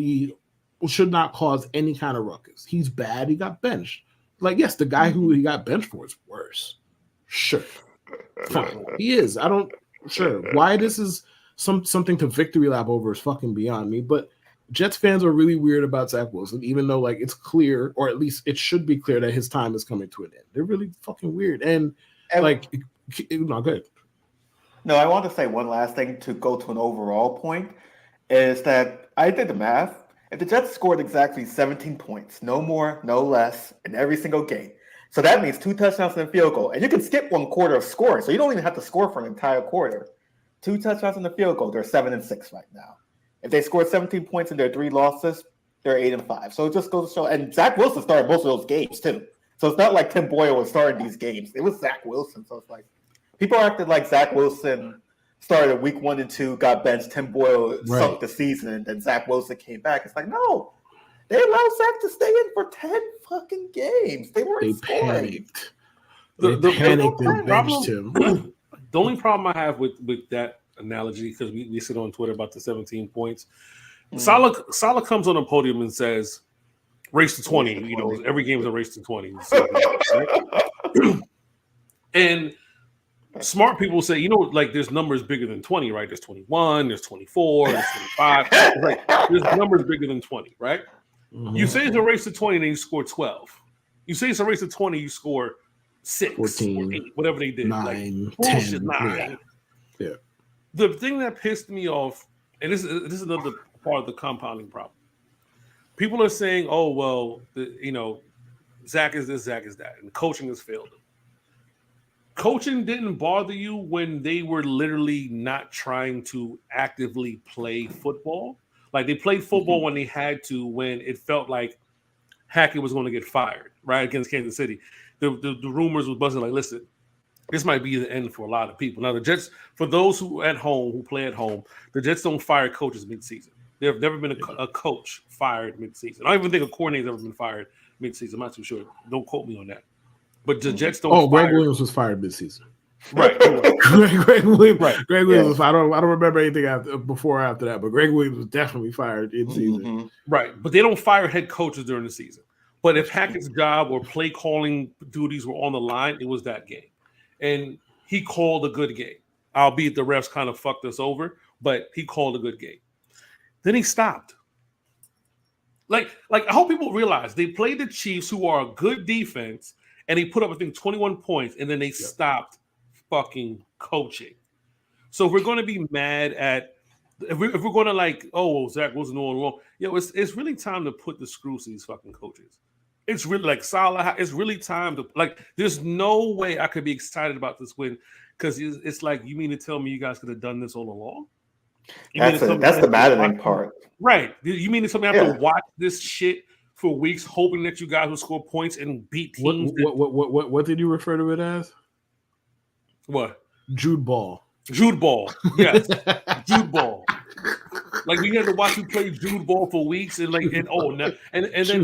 [SPEAKER 3] cause any kind of ruckus. He's bad. He got benched. Like, yes, the guy who he got benched for is worse. Sure. Fine. He is. Sure. Why this is something to victory lap over is fucking beyond me. But Jets fans are really weird about Zach Wilson, even though like it's clear, or at least it should be clear that his time is coming to an end. They're really fucking weird. And like, no, good.
[SPEAKER 2] No, I want to say one last thing to go to an overall point is that I did the math, If the Jets scored exactly 17 points, no more, no less, in every single game, so that means 2 touchdowns and a field goal. And you can skip 1 quarter of scoring, so you don't even have to score for an entire quarter. 2 touchdowns and a field goal, they're 7-6 right now. If they scored 17 points in their 3 losses, they're 8-5. So it just goes to show. And Zach Wilson started most of those games too. So it's not like Tim Boyle was starting these games. It was Zach Wilson. So it's like people acted like Zach Wilson started week 1 and 2, got benched. Tim Boyle sunk the season, and then Zach Wilson came back. It's like, no, they allowed Zach to stay in for 10 fucking games. They weren't scoring.
[SPEAKER 3] Panicked. They panicked and benched him.
[SPEAKER 1] The only problem I have with that analogy, because we sit on Twitter about the 17 points. Salah comes on the podium and says, race to 20. You know, every game is a race to 20. Right? And smart people say, you know, like there's numbers bigger than 20, right? There's 21, there's 24, there's 25. Like, there's numbers bigger than 20, right? Mm-hmm. You say it's a race to 20, and then you score 12. You say it's a race to 20, you score 6, 14, 8, whatever they did.
[SPEAKER 3] 9, 10.
[SPEAKER 1] 9.
[SPEAKER 3] Yeah.
[SPEAKER 1] The thing that pissed me off, and this is another part of the compounding problem. People are saying, oh, well, Zach is this, Zach is that, and coaching has failed him. Coaching didn't bother you when they were literally not trying to actively play football. Like they played football when they had to, when it felt like Hackett was going to get fired, right, against Kansas City. The rumors was buzzing like, listen, this might be the end for a lot of people. Now, the Jets, for those who play at home, the Jets don't fire coaches mid-season. There have never been a coach fired mid-season. I don't even think a coordinator's ever been fired mid-season. I'm not too sure. Don't quote me on that. But the Jets don't.
[SPEAKER 3] Greg Williams was fired mid-season.
[SPEAKER 1] Right.
[SPEAKER 3] Greg Williams.
[SPEAKER 1] Right.
[SPEAKER 3] Greg Williams. I don't remember anything before or after that. But Greg Williams was definitely fired in season.
[SPEAKER 2] Mm-hmm.
[SPEAKER 1] Right. But they don't fire head coaches during the season. But if Hackett's job or play calling duties were on the line, it was that game, and he called a good game. Albeit the refs kind of fucked us over, but he called a good game. Then he stopped. Like I hope people realize they played the Chiefs, who are a good defense, and they put up, I think, 21 points, and then they stopped fucking coaching. So if we're going to be mad at, if we're going to like, oh, Zach wasn't doing wrong, it's really time to put the screws to these fucking coaches. It's really like Salah. It's really time to there's no way I could be excited about this win, because it's like, you mean to tell me you guys could have done this all along?
[SPEAKER 2] That's the maddening part.
[SPEAKER 1] Right. You mean to tell me I have to watch this shit for weeks, hoping that you guys will score points and beat teams?
[SPEAKER 3] What did you refer to it as?
[SPEAKER 1] What?
[SPEAKER 3] Jude Ball.
[SPEAKER 1] Jude Ball. Yes. Jude Ball. Like, we had to watch you play Jude Ball for weeks, and then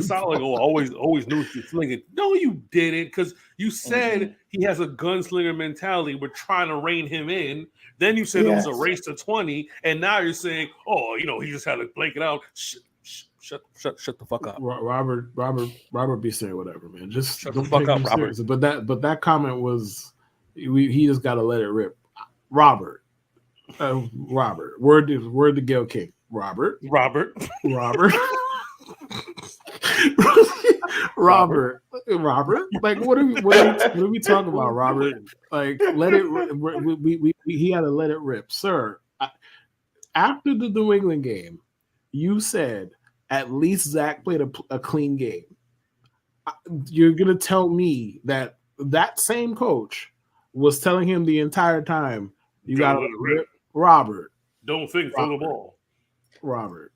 [SPEAKER 1] Salah like, always knew what you're slinging. No, you didn't, because you said he has a gunslinger mentality. We're trying to rein him in. Then you said it was a race to 20, and now you're saying, he just had to blank it out. Shut the fuck up.
[SPEAKER 3] Robert be saying whatever, man. Just
[SPEAKER 1] shut the fuck up, Robert.
[SPEAKER 3] But that comment was, he just got to let it rip. Robert. Word to Gail King. Robert. Robert. Like, what are we talking about, Robert? Like, let it. He had to let it rip, sir. After the New England game, you said at least Zach played a clean game. You're gonna tell me that same coach was telling him the entire time, you got to rip, Robert.
[SPEAKER 1] Don't think for the ball,
[SPEAKER 3] Robert.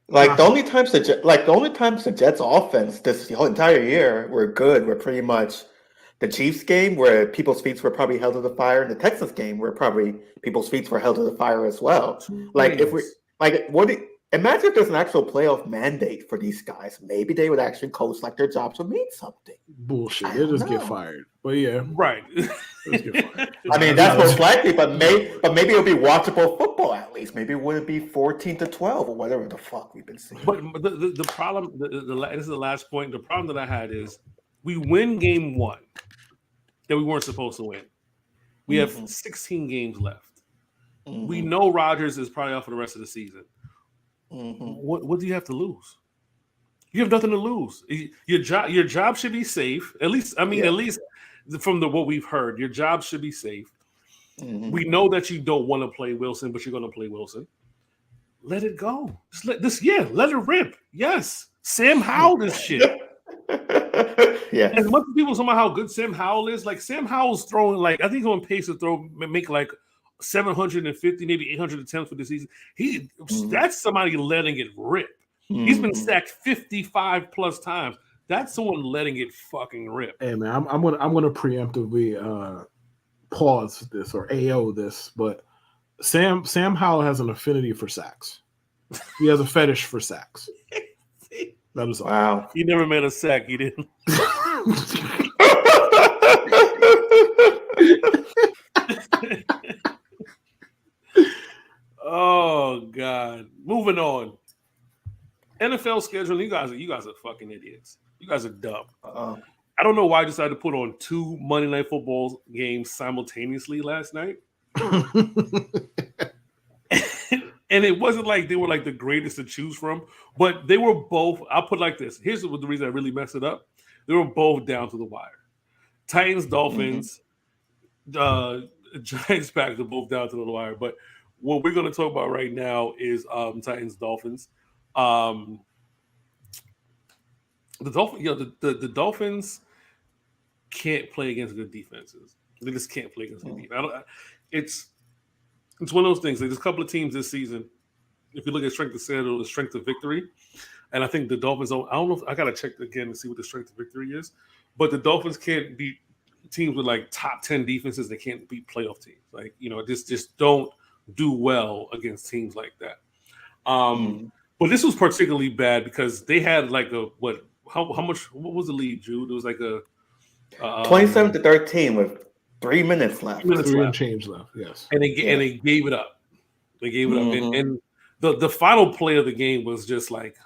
[SPEAKER 2] Like the only times the Jets offense this whole entire year were good were pretty much the Chiefs game, where people's feet were probably held to the fire, and the Texans game, where probably people's feet were held to the fire as well. Like imagine if there's an actual playoff mandate for these guys. Maybe they would actually coach like their jobs would mean something.
[SPEAKER 3] Bullshit. They'll just get fired. But yeah.
[SPEAKER 1] Right.
[SPEAKER 2] I mean, that's most likely, but maybe it'll be watchable football at least. Maybe it wouldn't be 14-12 or whatever the fuck we've been seeing.
[SPEAKER 1] But the problem, this is the last point. The problem that I had is we win game 1 that we weren't supposed to win. We have 16 games left. Mm-hmm. We know Rodgers is probably out for the rest of the season. Mm-hmm. What do you have to lose? You have nothing to lose. Your job should be safe. At least from what we've heard, your job should be safe. Mm-hmm. We know that you don't want to play Wilson, but you're going to play Wilson. let it go. Just let it rip. Yes. Sam Howell this shit.
[SPEAKER 2] Yeah.
[SPEAKER 1] As much as people talk about how good Sam Howell is, like Sam Howell's throwing like I think he's on pace to make like 750, maybe 800 attempts for this season. That's somebody letting it rip. He's been sacked 55 plus times. That's someone letting it fucking rip.
[SPEAKER 3] Hey man, I'm gonna preemptively pause this or AO this, but Sam Howell has an affinity for sacks. He has a fetish for sacks. That is all.
[SPEAKER 2] Wow.
[SPEAKER 1] He never made a sack. He didn't. Oh God. Moving on. NFL scheduling. You guys are fucking idiots. You guys are dumb. I don't know why I decided to put on 2 Monday Night Football games simultaneously last night. And it wasn't like they were like the greatest to choose from, but they were both. I'll put it like this. Here's the reason I really messed it up. They were both down to the wire. Titans, Dolphins, Giants, Packers are both down to the wire. But what we're going to talk about right now is Titans, Dolphins. The Dolphins can't play against good defenses. They just can't play against good defense. It's one of those things. Like, there's a couple of teams this season. If you look at strength of schedule, the strength of victory, and I think the Dolphins. I don't know. I gotta check again to see what the strength of victory is. But the Dolphins can't beat teams with like top 10 defenses. They can't beat playoff teams. Like just don't do well against teams like that. But this was particularly bad because they had like how much? What was the lead, Jude? It was like a
[SPEAKER 2] 27-13 with 3 minutes left.
[SPEAKER 3] 3 and change left. Yes,
[SPEAKER 1] and they gave it up. They gave it up, and the final play of the game was just like,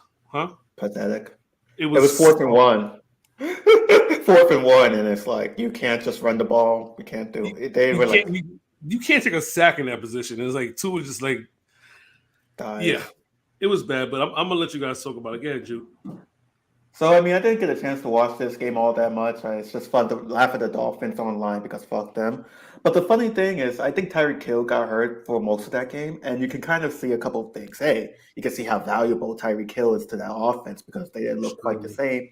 [SPEAKER 2] pathetic.
[SPEAKER 1] It was
[SPEAKER 2] 4th and 1. 4th and 1, and it's like you can't just run the ball. You can't do it.
[SPEAKER 1] You can't take a sack in that position. It's like two was just like, yeah, it was bad. But I'm gonna let you guys talk about it again, Jude.
[SPEAKER 2] So, I didn't get a chance to watch this game all that much. It's just fun to laugh at the Dolphins online because fuck them. But the funny thing is, I think Tyreek Hill got hurt for most of that game, and you can kind of see a couple of things. A, you can see how valuable Tyreek Hill is to that offense because they didn't look quite the same.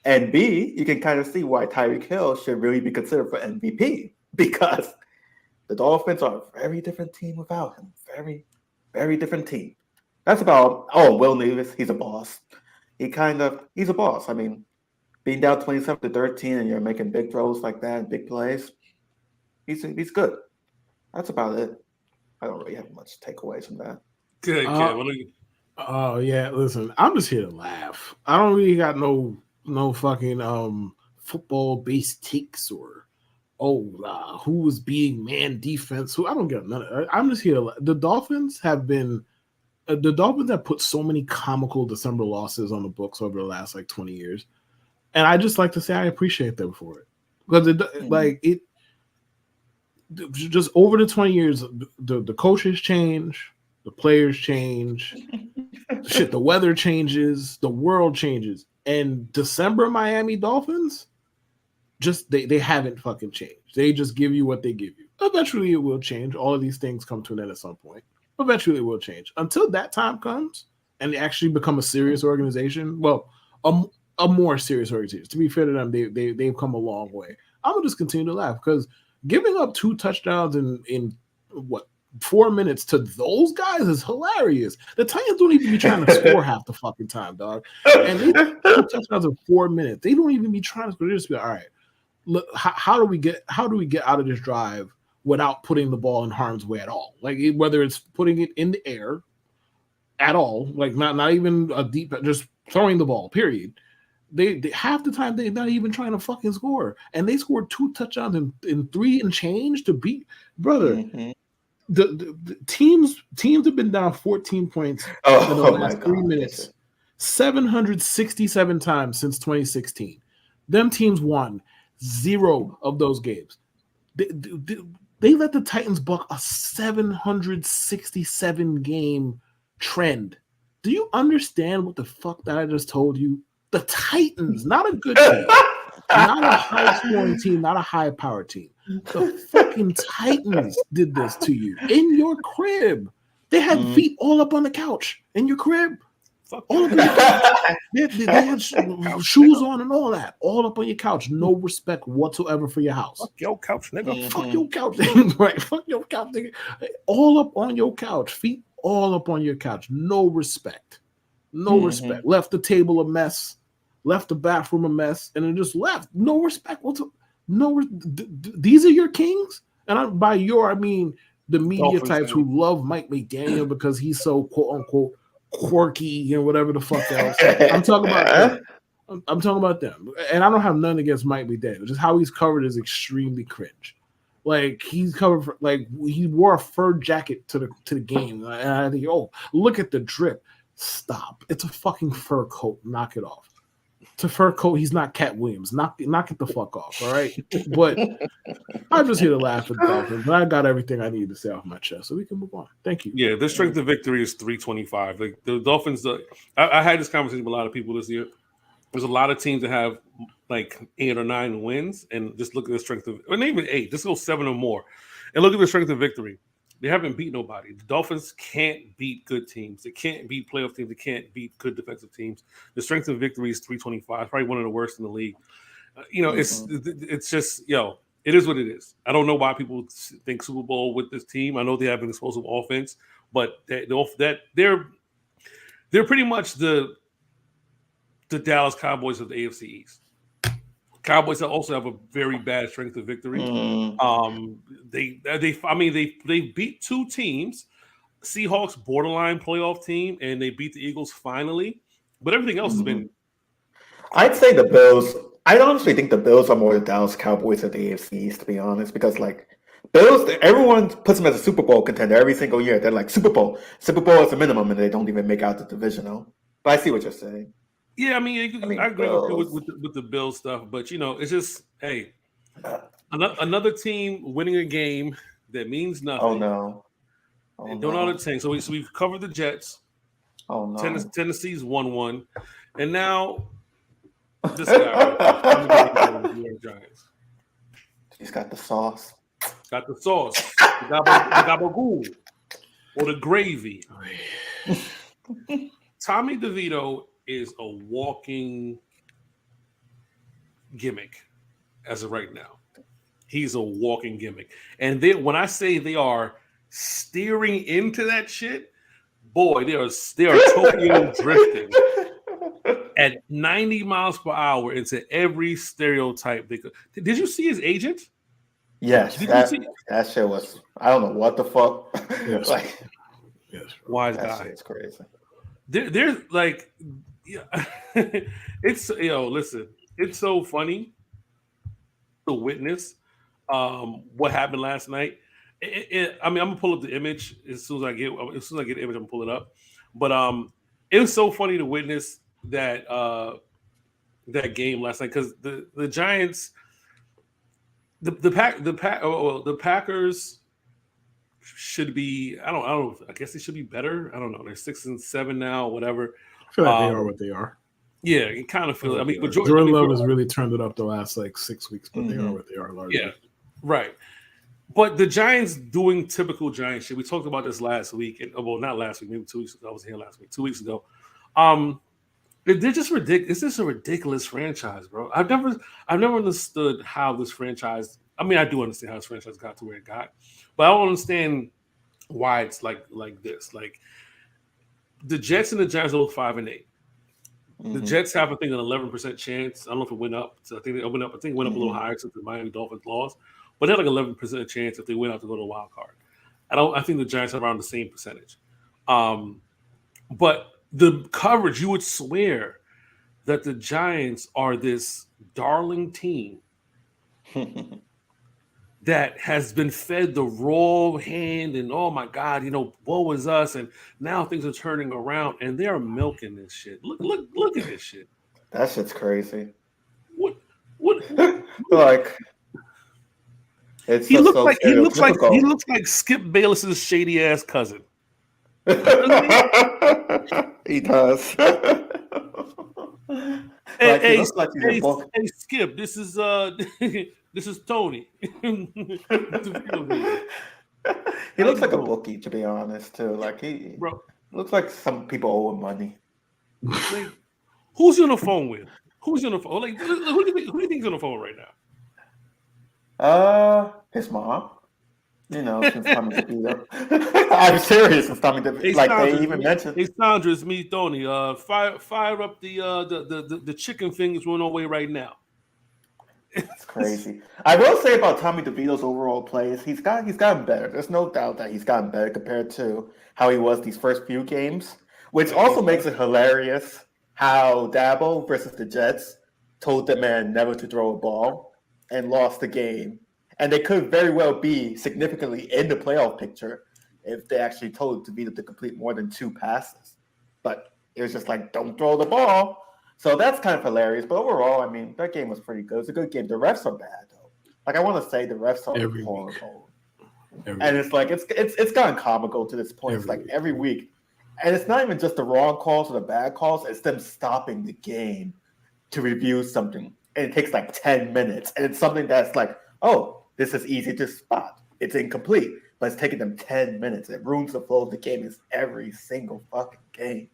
[SPEAKER 2] And B, you can kind of see why Tyreek Hill should really be considered for MVP because the Dolphins are a very different team without him. Very, very different team. That's about, Will Levis, he's a boss. He's a boss. Being down 27-13 and you're making big throws like that, big plays, he's good. That's about it. I don't really have much takeaways from that.
[SPEAKER 1] Good,
[SPEAKER 3] Oh yeah, listen, I'm just here to laugh. I don't really got no fucking football based takes or who was beating man defense. I don't get none of it. I'm just here to the Dolphins have put so many comical December losses on the books over the last like 20 years. And I just like to say I appreciate them for it. Because it just over the 20 years, the coaches change, the players change, the weather changes, the world changes. And December Miami Dolphins, just they haven't fucking changed. They just give you what they give you. Eventually it will change. All of these things come to an end at some point. Eventually it will change. Until that time comes and they actually become a serious organization, well, a more serious organization. To be fair to them, they've come a long way. I'm gonna just continue to laugh because giving up 2 touchdowns in 4 minutes to those guys is hilarious. The Titans don't even be trying to score half the fucking time, dog. And they 2 touchdowns in 4 minutes. They don't even be trying to score. They just be like, all right, look, how do we get out of this drive without putting the ball in harm's way at all? Like whether it's putting it in the air at all, like not even a deep, just throwing the ball, period. They half the time they're not even trying to fucking score. And they scored 2 touchdowns in 3 and change to beat, brother. Mm-hmm. The teams have been down 14 points in the last 3 minutes, 767 times since 2016. Them teams won 0 of those games. They let the Titans buck a 767 game trend. Do you understand what the fuck that I just told you? The Titans, not a good team, not a high-scoring team, not a high-power team. The fucking Titans did this to you in your crib. They had feet all up on the couch in your crib.
[SPEAKER 1] Fuck
[SPEAKER 3] All up on your couch. They had shoes on and all that. All up on your couch. No respect whatsoever for your house.
[SPEAKER 1] Fuck your couch, nigga.
[SPEAKER 3] Fuck your couch. Right. Fuck your couch, nigga. All up on your couch. Feet all up on your couch. No respect. No respect. Left the table a mess. Left the bathroom a mess. And then just left. No respect. These are your kings? And by your, I mean the media
[SPEAKER 1] Dolphins
[SPEAKER 3] types who love Mike McDaniel because he's so quote unquote quirky and whatever the fuck else. I'm talking about them. I'm talking about them. And I don't have none against Mike McDaniel. Just how he's covered is extremely cringe. Like he's covered for, like he wore a fur jacket to the game. And I think, oh, look at the drip. Stop. It's a fucking fur coat. Knock it off. It's a fur coat. He's not Cat Williams. Knock it the fuck off. All right. But I'm just here to laugh at the Dolphins. But I got everything I need to say off my chest, so we can move on. Thank you.
[SPEAKER 1] Yeah, the strength of victory is 325. Like the Dolphins, I had this conversation with a lot of people this year. There's a lot of teams that have like 8 or 9 wins, and just look at the strength of, or even 8. Just go 7 or more, and look at the strength of victory. They haven't beat nobody. The Dolphins can't beat good teams. They can't beat playoff teams. They can't beat good defensive teams. The strength of victory is 325. Probably one of the worst in the league. It's just, it is what it is. I don't know why people think Super Bowl with this team. I know they have an explosive offense, but they're pretty much the Dallas Cowboys of the AFC East. Cowboys also have a very bad strength of victory. They beat 2 teams, Seahawks borderline playoff team, and they beat the Eagles finally. But everything else has been.
[SPEAKER 2] I'd say the Bills. I honestly think the Bills are more the Dallas Cowboys of the AFC East, to be honest, because like Bills, everyone puts them as a Super Bowl contender every single year. They're like Super Bowl is the minimum, and they don't even make out the divisional. But I see what you're saying.
[SPEAKER 1] Yeah, I agree with the Bills stuff, but it's just, hey, another team winning a game that means nothing.
[SPEAKER 2] Oh no!
[SPEAKER 1] Don't know the thing. So we've covered the Jets.
[SPEAKER 2] Oh no!
[SPEAKER 1] Tennessee's 1-1, and now this guy, New York Giants.
[SPEAKER 2] He's got the sauce.
[SPEAKER 1] Got the sauce. The gabagool or the gravy. Tommy DeVito is a walking gimmick as of right now. He's a walking gimmick. And then when I say they are steering into that shit, boy, they are Tokyo drifting at 90 miles per hour into every stereotype they could. Did you see his agent?
[SPEAKER 2] Yes, that shit was, I don't know what the fuck.
[SPEAKER 3] Yes.
[SPEAKER 2] Yes,
[SPEAKER 1] wise guy.
[SPEAKER 2] It's crazy.
[SPEAKER 1] There's like, listen, it's so funny to witness what happened last night. I'm gonna pull up the image as soon as I get the image. I'm gonna pull it up. But it was so funny to witness that game last night because the Giants, the Packers should be. I don't know. I guess they should be better. I don't know. They're 6-7 now, whatever.
[SPEAKER 3] I feel like they are what they are.
[SPEAKER 1] Yeah, you kind of feel it. I mean, but
[SPEAKER 3] Jordan Love has really turned it up the last 6 weeks, but they are what they are largely.
[SPEAKER 1] Yeah, right. But the Giants doing typical Giants shit. We talked about this last week. Not last week, maybe 2 weeks ago. I was here last week, 2 weeks ago. They're just ridiculous. It's just a ridiculous franchise, bro. I've never understood how this franchise. I mean, I do understand how this franchise got to where it got, but I don't understand why it's like this. Like the Jets and the Giants are both 5-8. The Jets have, I think, an 11% chance. I don't know if it went up. So I think it went up. I think it went up a little higher since the Miami Dolphins lost. But they had like 11% chance if they went out to go to the wild card. I think the Giants have around the same percentage. But the coverage, you would swear that the Giants are this darling team that has been fed the raw hand and oh my God, woe is us, and now things are turning around and they're milking this shit. Look at this shit.
[SPEAKER 2] That shit's crazy.
[SPEAKER 1] What
[SPEAKER 2] like
[SPEAKER 1] he looks like Skip Bayless's shady ass cousin.
[SPEAKER 2] He does.
[SPEAKER 1] Hey, Skip, this is Tony.
[SPEAKER 2] He looks like a
[SPEAKER 1] Bro.
[SPEAKER 2] bookie, to be honest, too. Like he
[SPEAKER 1] Bro,
[SPEAKER 2] looks like some people owe him money.
[SPEAKER 1] like, who's he on the phone with? Who's he on the phone? Like, who do you think's on the phone right now?
[SPEAKER 2] His mom. You know, since Tommy DeVito. I'm serious. Since Tommy DeVito, like they even mentioned.
[SPEAKER 1] Hey Sandra, it's me, Tony. Fire up the chicken fingers running away right now.
[SPEAKER 2] It's crazy. I will say about Tommy DeVito's overall plays, he's gotten better. There's no doubt that he's gotten better compared to how he was these first few games, which also makes it hilarious how Dabo versus the Jets told the man never to throw a ball and lost the game. And they could very well be significantly in the playoff picture if they actually told DeVito to complete more than 2 passes. But it was just like, don't throw the ball. So that's kind of hilarious. But overall, I mean, that game was pretty good. It's a good game. The refs are bad, though. Like, I want to say the refs are horrible. And it's like, it's gotten comical to this point. It's like every week. And it's not even just the wrong calls or the bad calls. It's them stopping the game to review something. And it takes like 10 minutes. And it's something that's like, oh, this is easy to spot. It's incomplete, but it's taking them 10 minutes. It ruins the flow of the game. It's every single fucking game.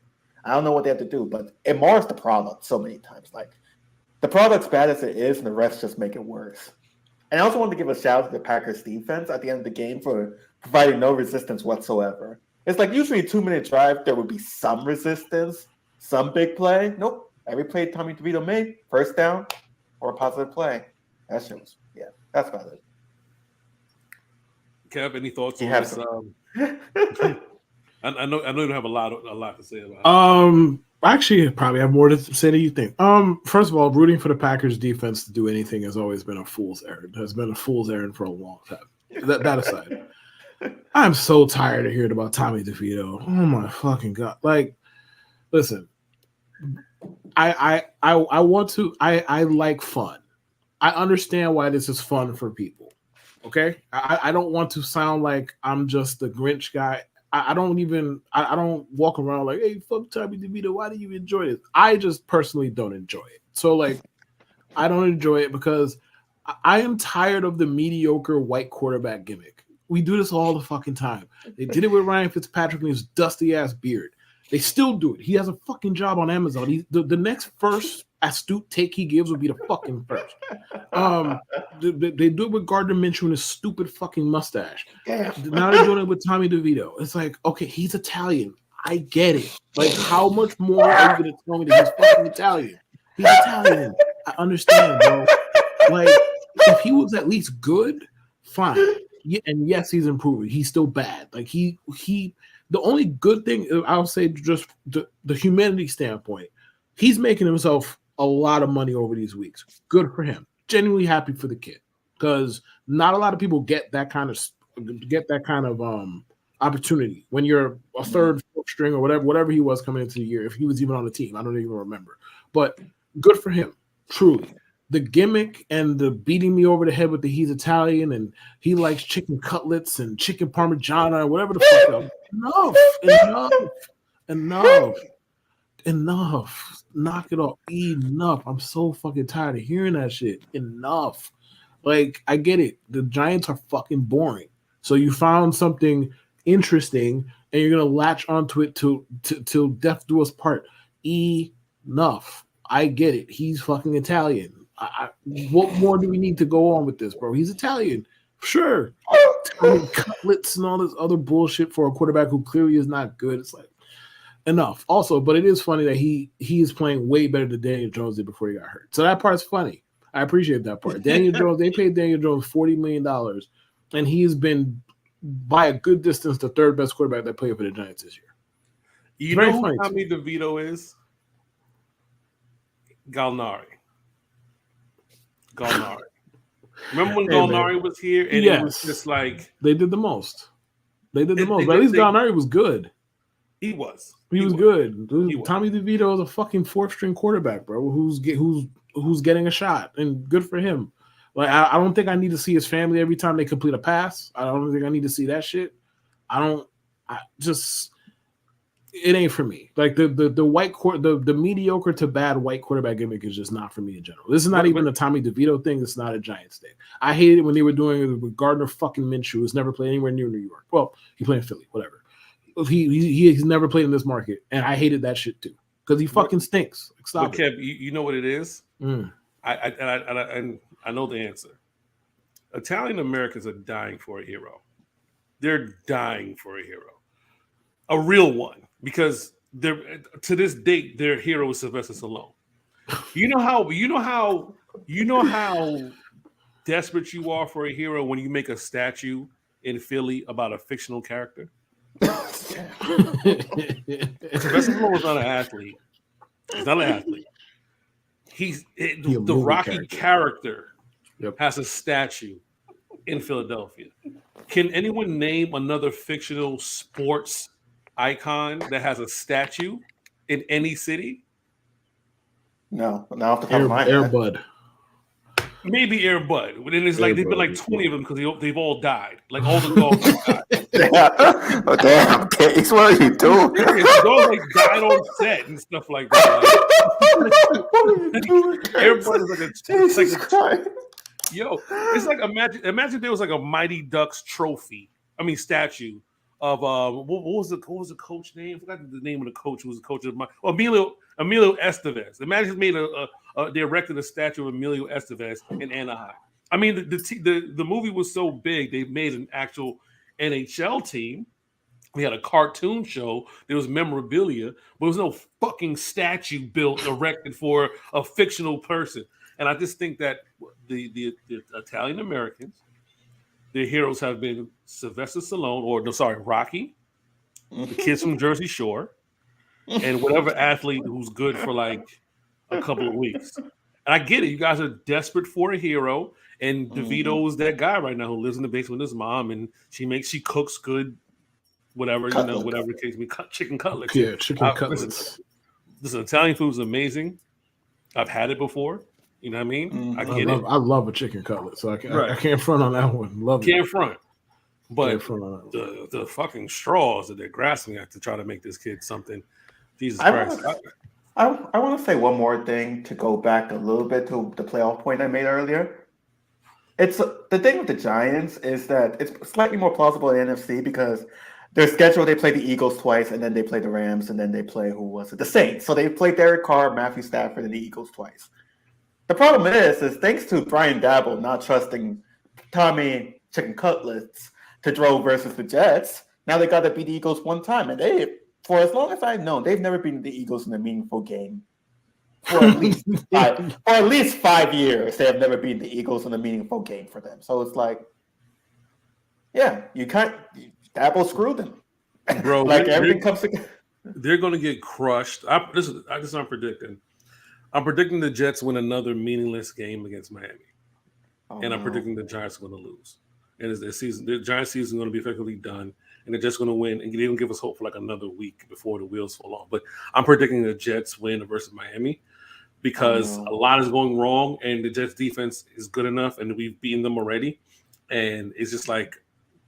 [SPEAKER 2] I don't know what they have to do, but it mars the product so many times. Like, the product's bad as it is, and the refs just make it worse. And I also want to give a shout out to the Packers defense at the end of the game for providing no resistance whatsoever. It's like usually a 2-minute drive, there would be some resistance, some big play. Nope. Every play Tommy DeVito made, first down or a positive play. That shit was, yeah, that's about it.
[SPEAKER 1] Kev, any thoughts on this? I know you don't have a lot to say about it.
[SPEAKER 3] Actually, probably have more to say than you think. First of all, rooting for the Packers defense to do anything has always been a fool's errand. Has been a fool's errand for a long time. That aside, I'm so tired of hearing about Tommy DeVito. Oh my fucking god! Like, listen, I like fun. I understand why this is fun for people. Okay, I don't want to sound like I'm just the Grinch guy. I don't walk around like, hey, fuck Tommy DeVito. Why do you enjoy this? I just personally don't enjoy it. So like, I don't enjoy it because I am tired of the mediocre white quarterback gimmick. We do this all the fucking time. They did it with Ryan Fitzpatrick and his dusty ass beard. They still do it. He has a fucking job on Amazon. The next first astute take he gives will be the fucking first. They do it with Gardner Minshew and his stupid fucking mustache. Now they're doing it with Tommy DeVito. It's like, okay, he's Italian. I get it. Like, how much more are you going to tell me that he's fucking Italian? He's Italian. I understand, bro. Like, if he was at least good, fine. Yeah, and yes, he's improving. He's still bad. Like, he the only good thing, I'll say, just the humanity standpoint, he's making himself a lot of money over these weeks. Good for him. Genuinely happy for the kid, because not a lot of people get that kind of opportunity when you're a third, fourth string or whatever he was coming into the year. If he was even on the team, I don't even remember. But good for him, truly. The gimmick and the beating me over the head with the he's Italian and he likes chicken cutlets and chicken parmigiana or whatever the fuck else. Enough. Knock it off. Enough. I'm so fucking tired of hearing that shit. Enough. Like, I get it. The Giants are fucking boring. So you found something interesting and you're gonna latch onto it till death do us part. Enough. I get it. He's fucking Italian. What more do we need to go on with this, bro? He's Italian. Sure. Cutlets and all this other bullshit for a quarterback who clearly is not good. It's like, enough. Also, but it is funny that he is playing way better than Daniel Jones did before he got hurt. So that part's funny. I appreciate that part. Daniel Jones, they paid Daniel Jones $40 million, and he has been, by a good distance, the third best quarterback that played for the Giants this year.
[SPEAKER 1] You know who Tommy DeVito is? Gallinari. Remember when Gallinari was here and it was just like
[SPEAKER 3] they did the most. But at least Gallinari was good.
[SPEAKER 1] He was
[SPEAKER 3] good. Tommy DeVito is a fucking fourth string quarterback, bro. Who's getting a shot, and good for him. Like, I don't think I need to see his family every time they complete a pass. I don't think I need to see that shit. it ain't for me. Like the mediocre to bad white quarterback gimmick is just not for me in general. This is not even a Tommy DeVito thing. It's not a Giants thing. I hated it when they were doing it with Gardner fucking Minshew, who's never played anywhere near New York. Well, he played in Philly, whatever. He's never played in this market, and I hated that shit too because he fucking stinks. Like, stop
[SPEAKER 1] but Kev, you know what it is? I know the answer. Italian Americans are dying for a hero. They're dying for a hero, a real one, because they're to this date their hero is Sylvester Stallone. You know how desperate you are for a hero when you make a statue in Philly about a fictional character. Sylvester Stallone is not an athlete. He's not an athlete. He's the Rocky character has a statue in Philadelphia. Can anyone name another fictional sports icon that has a statue in any city?
[SPEAKER 2] No, not off the top of my head.
[SPEAKER 3] Air Bud.
[SPEAKER 1] Maybe Air Bud. And it's like there've been like 20 of them because they've all died. Like all the dogs have died.
[SPEAKER 2] Oh, damn, Case, what are you doing?
[SPEAKER 1] The dogs like died on set and stuff like that. Air Bud is like a yo, it's like imagine there was like a Mighty Ducks statue of what was the coach name? I forgot the name of the coach who was the coach of Emilio Estevez. Imagine they erected a statue of Emilio Estevez in Anaheim. I mean, the movie was so big they made an actual NHL team. We had a cartoon show. There was memorabilia, but there was no fucking statue erected for a fictional person. And I just think that the Italian Americans, their heroes have been Sylvester Stallone, Rocky, the kids from Jersey Shore, and whatever athlete who's good for like a couple of weeks. And I get it. You guys are desperate for a hero, and Devito is that guy right now who lives in the basement with his mom, and she cooks good, whatever the case may be, chicken cutlets.
[SPEAKER 3] Yeah, chicken cutlets.
[SPEAKER 1] Listen, Italian food is amazing. I've had it before. You know what I mean? I get it.
[SPEAKER 3] I love a chicken cutlet, so I can't front on that one. Love it.
[SPEAKER 1] Can't front. But the fucking straws that they're grasping at to try to make this kid something. Jesus Christ.
[SPEAKER 2] I want to say one more thing to go back a little bit to the playoff point I made earlier. It's the thing with the Giants is that it's slightly more plausible in the NFC because their schedule, they play the Eagles twice, and then they play the Rams, and then they play, the Saints. So they play Derek Carr, Matthew Stafford, and the Eagles twice. The problem is thanks to Brian Dabble not trusting Tommy Chicken Cutlets to throw versus the Jets, now they got to beat the Eagles one time. And for as long as I've known, they've never beaten the Eagles in a meaningful game. For at least 5 years, they have never beaten the Eagles in a meaningful game for them. So it's like, yeah, Dabble screwed them.
[SPEAKER 1] Bro,
[SPEAKER 2] like everything comes together.
[SPEAKER 1] They're going to get crushed. I'm predicting. I'm predicting the Jets win another meaningless game against Miami. I'm predicting the Giants are going to lose. And the Giants season is going to be effectively done. And they're just going to win. And they don't give us hope for like another week before the wheels fall off. But I'm predicting the Jets win versus Miami because a lot is going wrong. And the Jets defense is good enough. And we've beaten them already. And it's just like,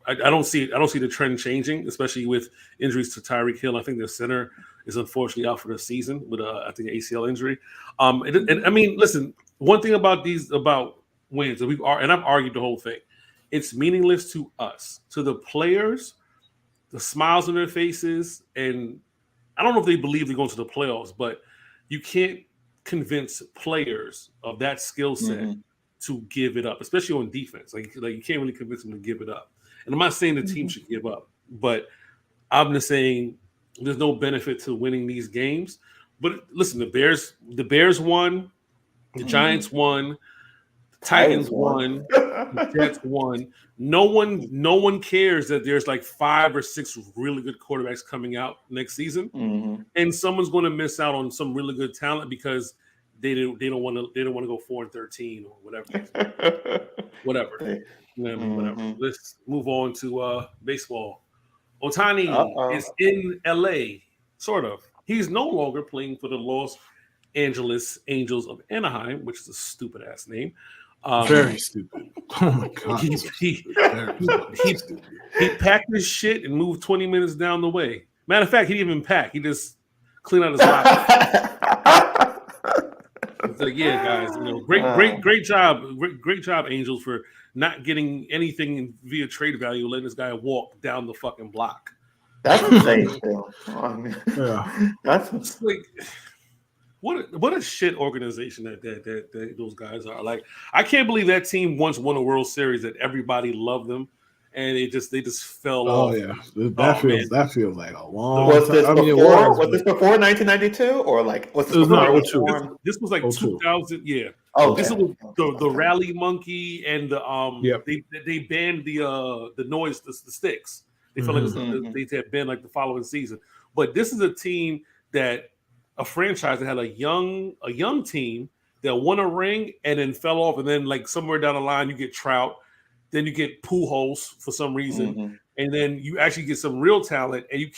[SPEAKER 1] I don't see the trend changing, especially with injuries to Tyreek Hill. I think their center is unfortunately out for the season with I think an ACL injury. And I mean, listen, one thing about wins that I've argued the whole thing. It's meaningless to us, to the players, the smiles on their faces, and I don't know if they believe they're going to the playoffs, but you can't convince players of that skill set to give it up, especially on defense. Like you can't really convince them to give it up. And I'm not saying the team should give up, but I'm just saying there's no benefit to winning these games. But listen, the Bears won, the Giants won, the Titans won, the Jets won. No one cares that there's like 5 or 6 really good quarterbacks coming out next season, and someone's going to miss out on some really good talent because they don't want to go 4-13 or whatever. Whatever. Whatever. Let's move on to baseball. Ohtani is in LA, sort of. He's no longer playing for the Los Angeles Angels of Anaheim, which is a stupid ass name.
[SPEAKER 3] Very stupid. Oh my god.
[SPEAKER 1] He packed his shit and moved 20 minutes down the way Matter of fact, he didn't even pack. He just cleaned out his locker. It's like, yeah, guys, great job, great job, Angels, for not getting anything via trade value, letting this guy walk down the fucking block.
[SPEAKER 2] That's insane, Bill. I mean,
[SPEAKER 1] that's like what a shit organization that those guys are. Like, I can't believe that team once won a World Series that everybody loved them, and they just fell off.
[SPEAKER 3] Oh yeah, that feels like a long
[SPEAKER 2] was this
[SPEAKER 3] time.
[SPEAKER 2] Before, was this before 1992 or like was this before?
[SPEAKER 1] This was like 2000. Yeah.
[SPEAKER 2] Oh,
[SPEAKER 1] this was the Rally Monkey and the they banned the noise, the sticks. They felt like they had banned like the following season. But this is a team a franchise that had a young team that won a ring and then fell off, and then like somewhere down the line you get Trout, then you get Pujols for some reason, and then you actually get some real talent, and you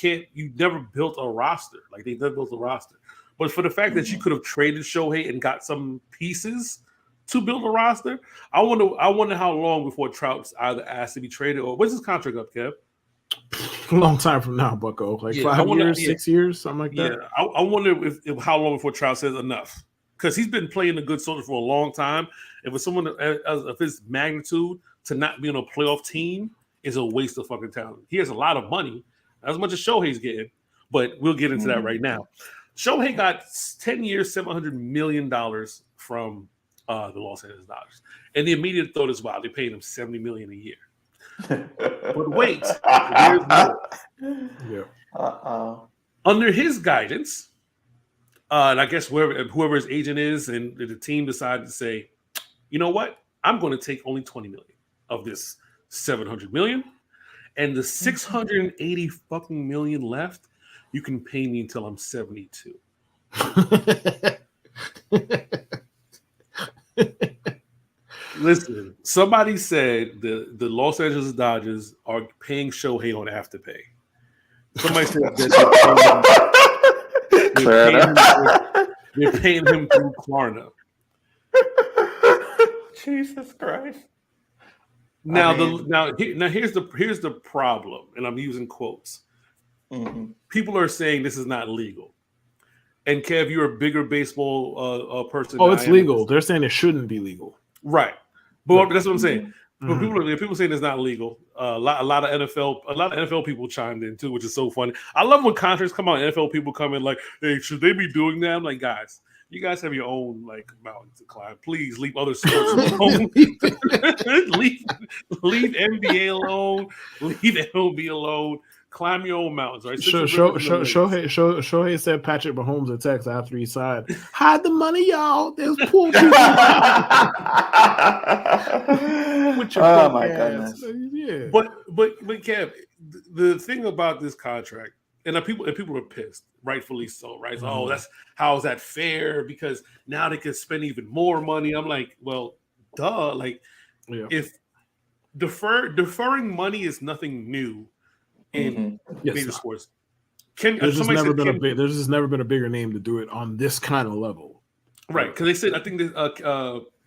[SPEAKER 1] never built a roster. Like they never built a roster. But for the fact that you could have traded Shohei and got some pieces to build a roster, I wonder how long before Trout's either asked to be traded or when's his contract up, Kev?
[SPEAKER 3] A long time from now, Bucko. Like 5 years, 6 years, something like that.
[SPEAKER 1] Yeah, I wonder if how long before Trout says enough, because he's been playing a good soldier for a long time. And for someone of his magnitude to not be on a playoff team is a waste of fucking talent. He has a lot of money, not as much as Shohei's getting, but we'll get into that right now. Shohei got 10 years, $700 million from the Los Angeles Dodgers, and the immediate thought is, wow, they're paying him $70 million a year. But wait, here's more. Under his guidance, and I guess whoever his agent is, and the team decided to say, you know what, I'm going to take only $20 million of this $700 million, and the $680 fucking million left, you can pay me until I'm 72. Listen, somebody said the Los Angeles Dodgers are paying Shohei on Afterpay. Somebody said that they're paying him through Klarna.
[SPEAKER 2] Jesus Christ!
[SPEAKER 1] Now here's the problem, and I'm using quotes. People are saying this is not legal. And Kev, you're a bigger baseball person.
[SPEAKER 3] Oh, it's legal. They're saying it shouldn't be legal.
[SPEAKER 1] Right. But that's what I'm saying. But people saying it's not legal. A lot of NFL people chimed in too, which is so funny. I love when contracts come out. NFL people come in like, "Hey, should they be doing that?" I'm like, guys, you guys have your own like mountain to climb. Please leave other sports alone. leave NBA alone. Leave MLB alone. Climb your own mountains, right? Shohei
[SPEAKER 3] said Patrick Mahomes a text after he signed. Hide the money, y'all. There's poor people.
[SPEAKER 2] Oh my goodness!
[SPEAKER 1] Yeah. But Kev, the thing about this contract, and people are pissed, rightfully so, right? So, that's how is that fair? Because now they can spend even more money. I'm like, well, duh. Like, if deferring money is nothing new. In major sports, there's just never been
[SPEAKER 3] a bigger name to do it on this kind of level,
[SPEAKER 1] right? Because they said, I think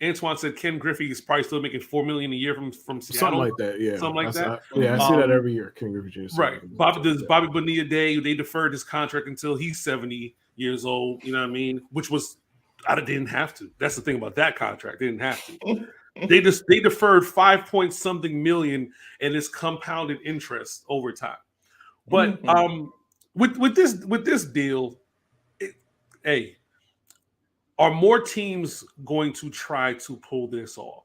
[SPEAKER 1] Antoine said Ken Griffey is probably still making $4 million a year from Seattle,
[SPEAKER 3] something like that. Yeah,
[SPEAKER 1] something like that.
[SPEAKER 3] I see that every year. Ken Griffey Jr.
[SPEAKER 1] Right? Bobby Bonilla Day, they deferred his contract until he's 70 years old. You know what I mean? Which was they didn't have to. That's the thing about that contract; they didn't have to. They deferred 5-point-something million and it's compounded interest over time. But with this deal, are more teams going to try to pull this off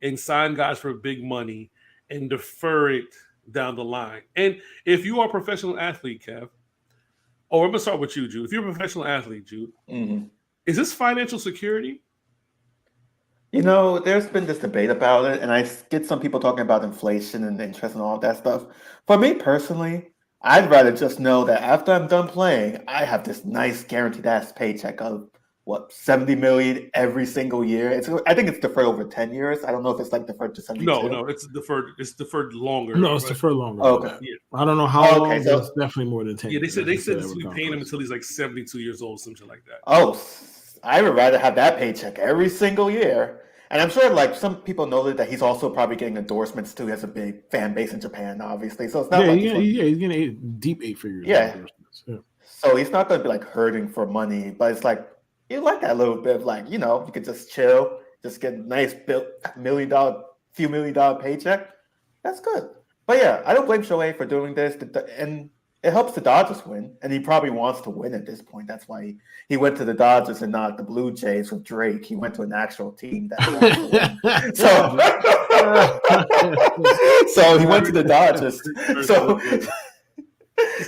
[SPEAKER 1] and sign guys for big money and defer it down the line? And if you are a professional athlete, Kev, I'm gonna start with you, Jude. If you're a professional athlete, Jude, is this financial security?
[SPEAKER 2] You know, there's been this debate about it, and I get some people talking about inflation and interest and all that stuff. For me personally, I'd rather just know that after I'm done playing, I have this nice guaranteed ass paycheck of $70 million every single year. I think it's deferred over 10 years. I don't know if it's like deferred to 72.
[SPEAKER 1] No, it's deferred. It's deferred longer.
[SPEAKER 3] No, it's deferred longer.
[SPEAKER 2] Okay,
[SPEAKER 3] yeah. I don't know how long. So it's definitely more than 10.
[SPEAKER 1] Yeah, they said this will be paying him until he's like 72 years old, something like that.
[SPEAKER 2] Oh, I would rather have that paycheck every single year. And I'm sure like some people know that he's also probably getting endorsements too. He has a big fan base in Japan, obviously. So it's not like
[SPEAKER 3] he's getting deep 8 figures.
[SPEAKER 2] Yeah. So he's not gonna be like hurting for money, but it's like you like that little bit of like, you could just chill, just get a nice few million dollar paycheck. That's good. But yeah, I don't blame Shohei for doing this. And it helps the Dodgers win, and he probably wants to win at this point. That's why he went to the Dodgers and not the Blue Jays with Drake. He went to an actual team that wants to win. So he went to the Dodgers.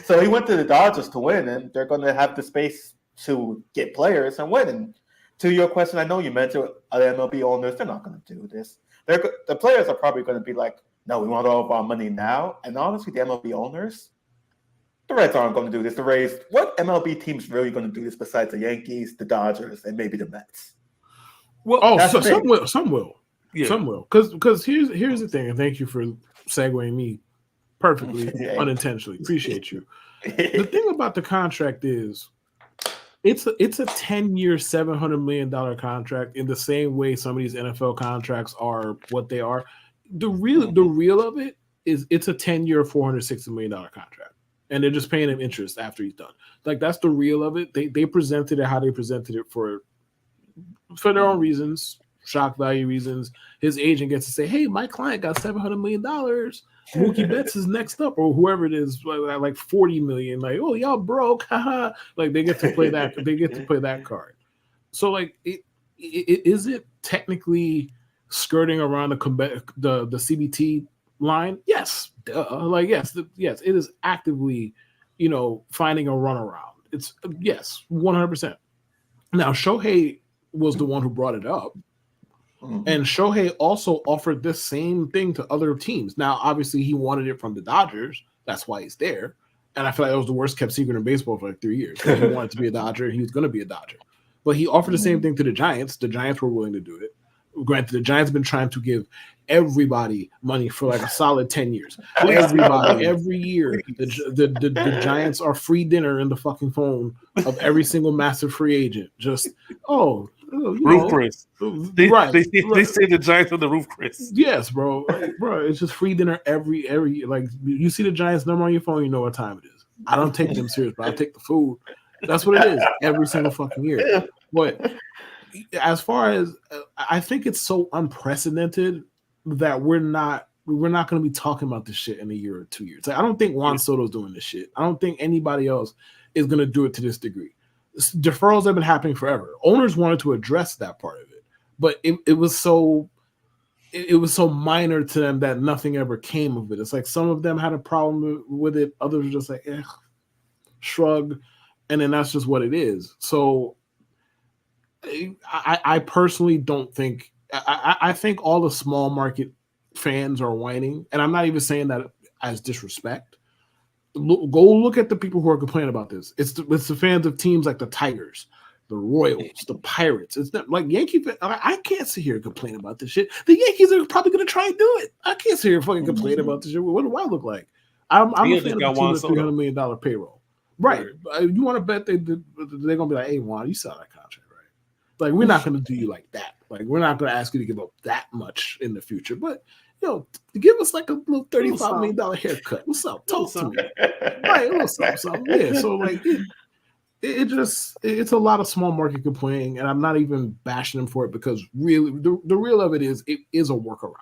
[SPEAKER 2] So he went to the Dodgers to win, and they're going to have the space to get players and win. And to your question, I know you mentioned other MLB owners, they're not going to do this. The players are probably going to be like, no, we want all of our money now. And honestly, the MLB owners, the Reds aren't going to do this. The Rays, what MLB team's really going to do this besides the Yankees, the Dodgers, and maybe the Mets?
[SPEAKER 3] Well, some will. Yeah. Some will. Because here's the thing, and thank you for segueing me perfectly, unintentionally. Appreciate you. The thing about the contract is it's a 10-year, $700 million contract in the same way some of these NFL contracts are what they are. The real of it is it's a 10-year, $460 million contract. And they're just paying him interest after he's done. Like, that's the real of it. They presented it how they presented it for their own reasons, shock value reasons. His agent gets to say, hey, my client got $700 million. Mookie Betts is next up, or whoever it is, like $40 million. Like, oh, y'all broke. Like, they get to play that. They get to play that card. So, like, is it technically skirting around the CBT line? Yes. Like, yes, it is actively, finding a runaround. It's yes, 100%. Now, Shohei was the one who brought it up. And Shohei also offered this same thing to other teams. Now, obviously, he wanted it from the Dodgers. That's why he's there. And I feel like it was the worst kept secret in baseball for like 3 years. He wanted to be a Dodger. He was going to be a Dodger. But he offered the same thing to the Giants. The Giants were willing to do it. Granted, the Giants have been trying to give everybody money for like a solid 10 years. Everybody, every year, the Giants are free dinner in the fucking phone of every single massive free agent. Just,
[SPEAKER 1] roof Chris. They say the Giants are the roof Chris.
[SPEAKER 3] Yes, bro. Bro, it's just free dinner every like you see the Giants number on your phone, you know what time it is. I don't take them serious, but I take the food. That's what it is every single fucking year. But as far as I think it's so unprecedented that we're not going to be talking about this shit in a year or 2 years. Like, I don't think Juan Soto's doing this shit. I don't think anybody else is going to do it to this degree. Deferrals have been happening forever. Owners wanted to address that part of it, but it was so minor to them that nothing ever came of it. It's like some of them had a problem with it. Others were just like, shrug. And then that's just what it is. So I personally don't think I think all the small market fans are whining, and I'm not even saying that as disrespect. Go look at the people who are complaining about this. It's the fans of teams like the Tigers, the Royals, the Pirates. It's not like Yankee fans. I can't sit here and complain about this shit. The Yankees are probably going to try and do it. I can't sit here and fucking complain about this shit. What do I look like? I'm a fan of the team with $300 million payroll. Right. You want to bet they're going to be like, hey, Juan, you saw that contract, right? Like, we're not going to do you like that. Like, we're not going to ask you to give up that much in the future. But, give us like a little $35 million haircut. What's up? Talk to me. Right, a little something. Yeah, so like it's a lot of small market complaining, and I'm not even bashing them for it because really the real of it is a workaround.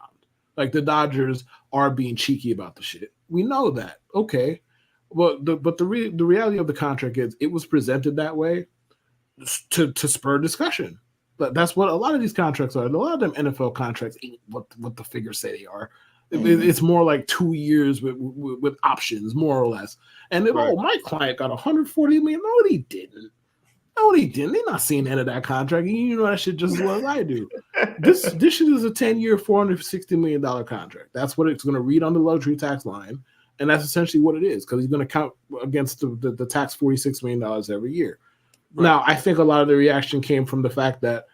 [SPEAKER 3] Like, the Dodgers are being cheeky about the shit. We know that. Okay. But the reality of the contract is it was presented that way to spur discussion. But that's what a lot of these contracts are. A lot of them NFL contracts ain't what the figures say they are. It's more like 2 years with options, more or less. And then, my client got $140 million. No, he didn't. They're not seeing the end of that contract. You know that shit just as well as I do. This shit is a 10-year, $460 million contract. That's what it's going to read on the luxury tax line. And that's essentially what it is, because he's going to count against the tax $46 million every year. Right. Now, I think a lot of the reaction came from the fact that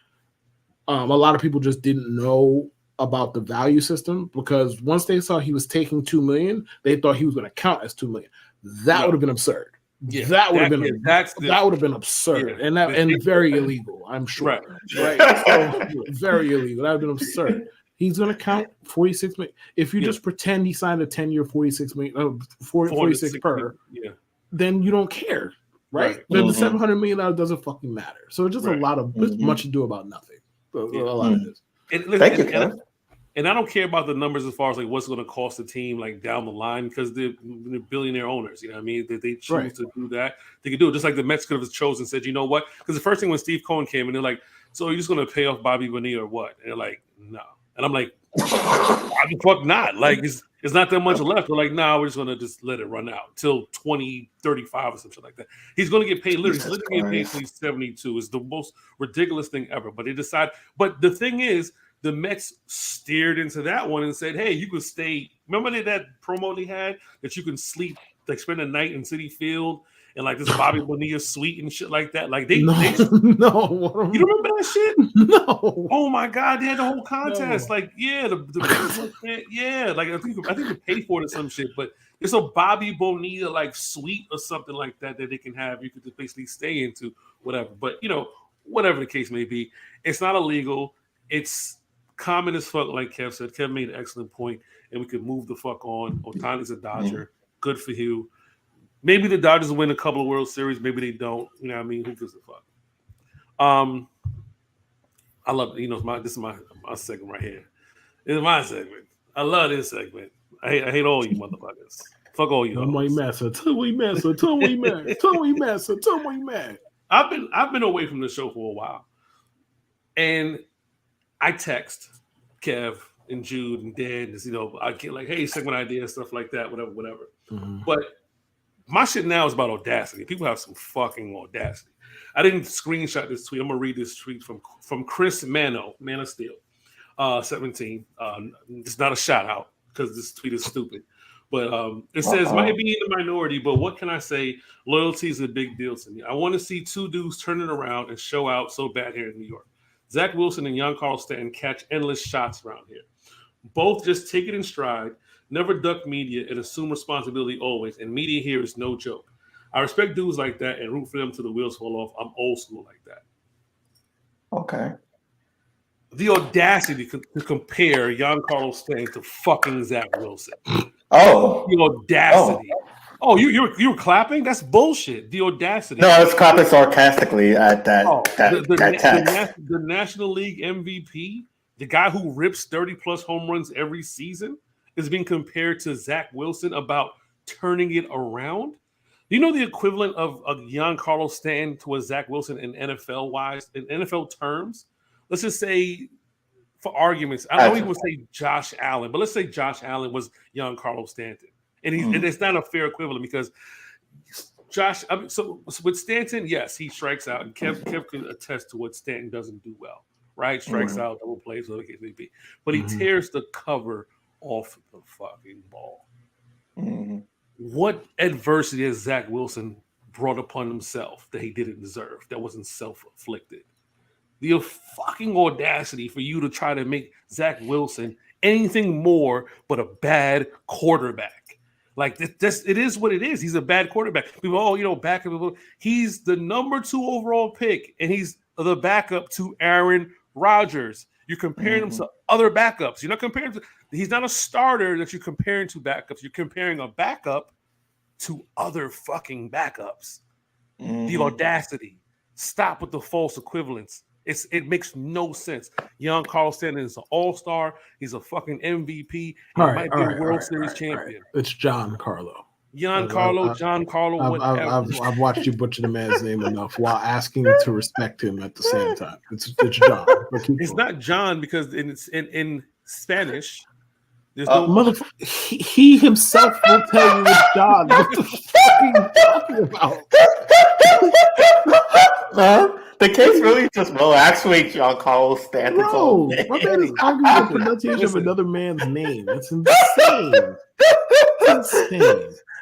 [SPEAKER 3] a lot of people just didn't know about the value system, because once they saw he was taking $2 million, they thought he was going to count as $2 million. That would have been absurd.
[SPEAKER 1] Yeah,
[SPEAKER 3] that would have been
[SPEAKER 1] that
[SPEAKER 3] would have been absurd and very illegal. I'm sure.
[SPEAKER 1] Right.
[SPEAKER 3] So very illegal. That would have been absurd. He's going to count 46 million. If you just pretend he signed a 10-year 46 million, 46 per, then you don't care, right? Then the $700 million doesn't fucking matter. So it's just a lot of much ado about nothing. A lot of this.
[SPEAKER 2] Thank you, Kev.
[SPEAKER 1] And I don't care about the numbers as far as like what's going to cost the team like down the line because they're billionaire owners. You know what I mean? They choose to do that. They could do it just like the Mets could have chosen and said, you know what? Because the first thing when Steve Cohen came in, they're like, so are you just going to pay off Bobby Bonilla or what? And they're like, no. And I'm like, why the fuck not? Like, it's not that much left. They're like, nah, we're just going to just let it run out till 2035 or something like that. He's going to get paid. He's literally getting paid till he's 72. It's the most ridiculous thing ever. But they decide. But the thing is, the Mets steered into that one and said, hey, you could stay. Remember that promo they had that you can sleep, like spend a night in Citi Field and like this Bobby Bonilla suite and shit like that. Like
[SPEAKER 3] no. You don't
[SPEAKER 1] remember that shit?
[SPEAKER 3] No.
[SPEAKER 1] Oh my God, they had the whole contest. No. Like, yeah, like I think they paid for it or some shit, but it's a Bobby Bonilla like suite or something like that they can have. You could just basically stay into whatever. But whatever the case may be, it's not illegal. It's common as fuck, like Kev said. Kev made an excellent point, and we could move the fuck on. Ohtani's a Dodger. Good for you. Maybe the Dodgers win a couple of World Series. Maybe they don't. You know what I mean? Who gives a fuck? I love this is my segment right here. This is my segment. I love this segment. I hate all you motherfuckers. Fuck all you.
[SPEAKER 3] Tommy Massa.
[SPEAKER 1] I've been away from the show for a while, and I text Kev and Jude and Dan, I get like, hey, segment idea, stuff like that, whatever. Mm-hmm. But my shit now is about audacity. People have some fucking audacity. I didn't screenshot this tweet. I'm gonna read this tweet from Chris Mano, Man of Steel, 17. It's not a shout out because this tweet is stupid. But it says, might be in the minority, but what can I say? Loyalty is a big deal to me. I want to see two dudes turn it around and show out so bad here in New York. Zach Wilson and Giancarlo Stanton catch endless shots around here. Both just take it in stride, never duck media, and assume responsibility always. And media here is no joke. I respect dudes like that and root for them till the wheels fall off. I'm old school like that.
[SPEAKER 2] Okay.
[SPEAKER 1] The audacity to compare Giancarlo Stanton to fucking Zach Wilson.
[SPEAKER 2] Oh.
[SPEAKER 1] The audacity. Oh, you were clapping? That's bullshit. The audacity.
[SPEAKER 2] No, I was clapping sarcastically at that.
[SPEAKER 1] The National League MVP, the guy who rips 30-plus home runs every season, is being compared to Zach Wilson about turning it around. Do you know the equivalent of a Giancarlo Stanton to a Zach Wilson in NFL terms? Let's just say, for arguments, I don't even say Josh Allen, but let's say Josh Allen was Giancarlo Stanton. And it's not a fair equivalent because so with Stanton, yes, he strikes out, and Kev can attest to what Stanton doesn't do well, right? Strikes out, double plays, whatever the case may be. But he tears the cover off the fucking ball. Mm-hmm. What adversity has Zach Wilson brought upon himself that he didn't deserve, that wasn't self-inflicted? The fucking audacity for you to try to make Zach Wilson anything more but a bad quarterback. Like it is what it is. He's a bad quarterback. People, back up. He's the number 2 overall pick, and he's the backup to Aaron Rodgers. You're comparing him to other backups. You're not comparing him to. He's not a starter that you're comparing to backups. You're comparing a backup to other fucking backups. The audacity. Stop with the false equivalence. It makes no sense. Giancarlo Stanton is an all-star. He's a fucking MVP. He might be a World Series champion.
[SPEAKER 3] It's Giancarlo.
[SPEAKER 1] Giancarlo, whatever.
[SPEAKER 3] I've watched you butcher the man's name enough while asking to respect him at the same time. It's John.
[SPEAKER 1] It's not John because in Spanish, there's
[SPEAKER 3] no he himself will tell you it's John. What the fuck are you talking about?
[SPEAKER 2] The case really just actually Giancarlo Stanton.
[SPEAKER 3] Bro, my man is arguing the pronunciation of another man's name. It's insane.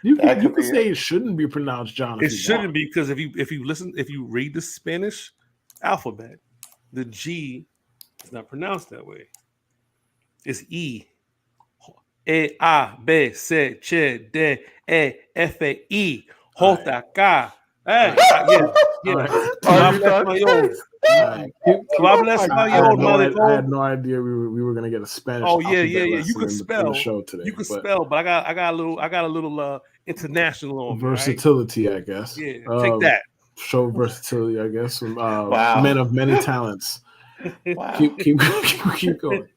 [SPEAKER 3] You can say it shouldn't be pronounced John.
[SPEAKER 1] It shouldn't be because if you read the Spanish alphabet, the G is not pronounced that way. It's E. A, B, C, D, E, F, E. Hold that guy. Hey, yeah. Tú hablas español,
[SPEAKER 3] I had no idea we were gonna get a Spanish.
[SPEAKER 1] Oh yeah.
[SPEAKER 3] lesson
[SPEAKER 1] You could spell.
[SPEAKER 3] in the show today.
[SPEAKER 1] You could spell, but I got a little international on
[SPEAKER 3] versatility,
[SPEAKER 1] right?
[SPEAKER 3] I guess.
[SPEAKER 1] Yeah, take that.
[SPEAKER 3] Show versatility, I guess.
[SPEAKER 2] Wow.
[SPEAKER 3] Men of many talents.
[SPEAKER 2] Wow.
[SPEAKER 3] Keep going.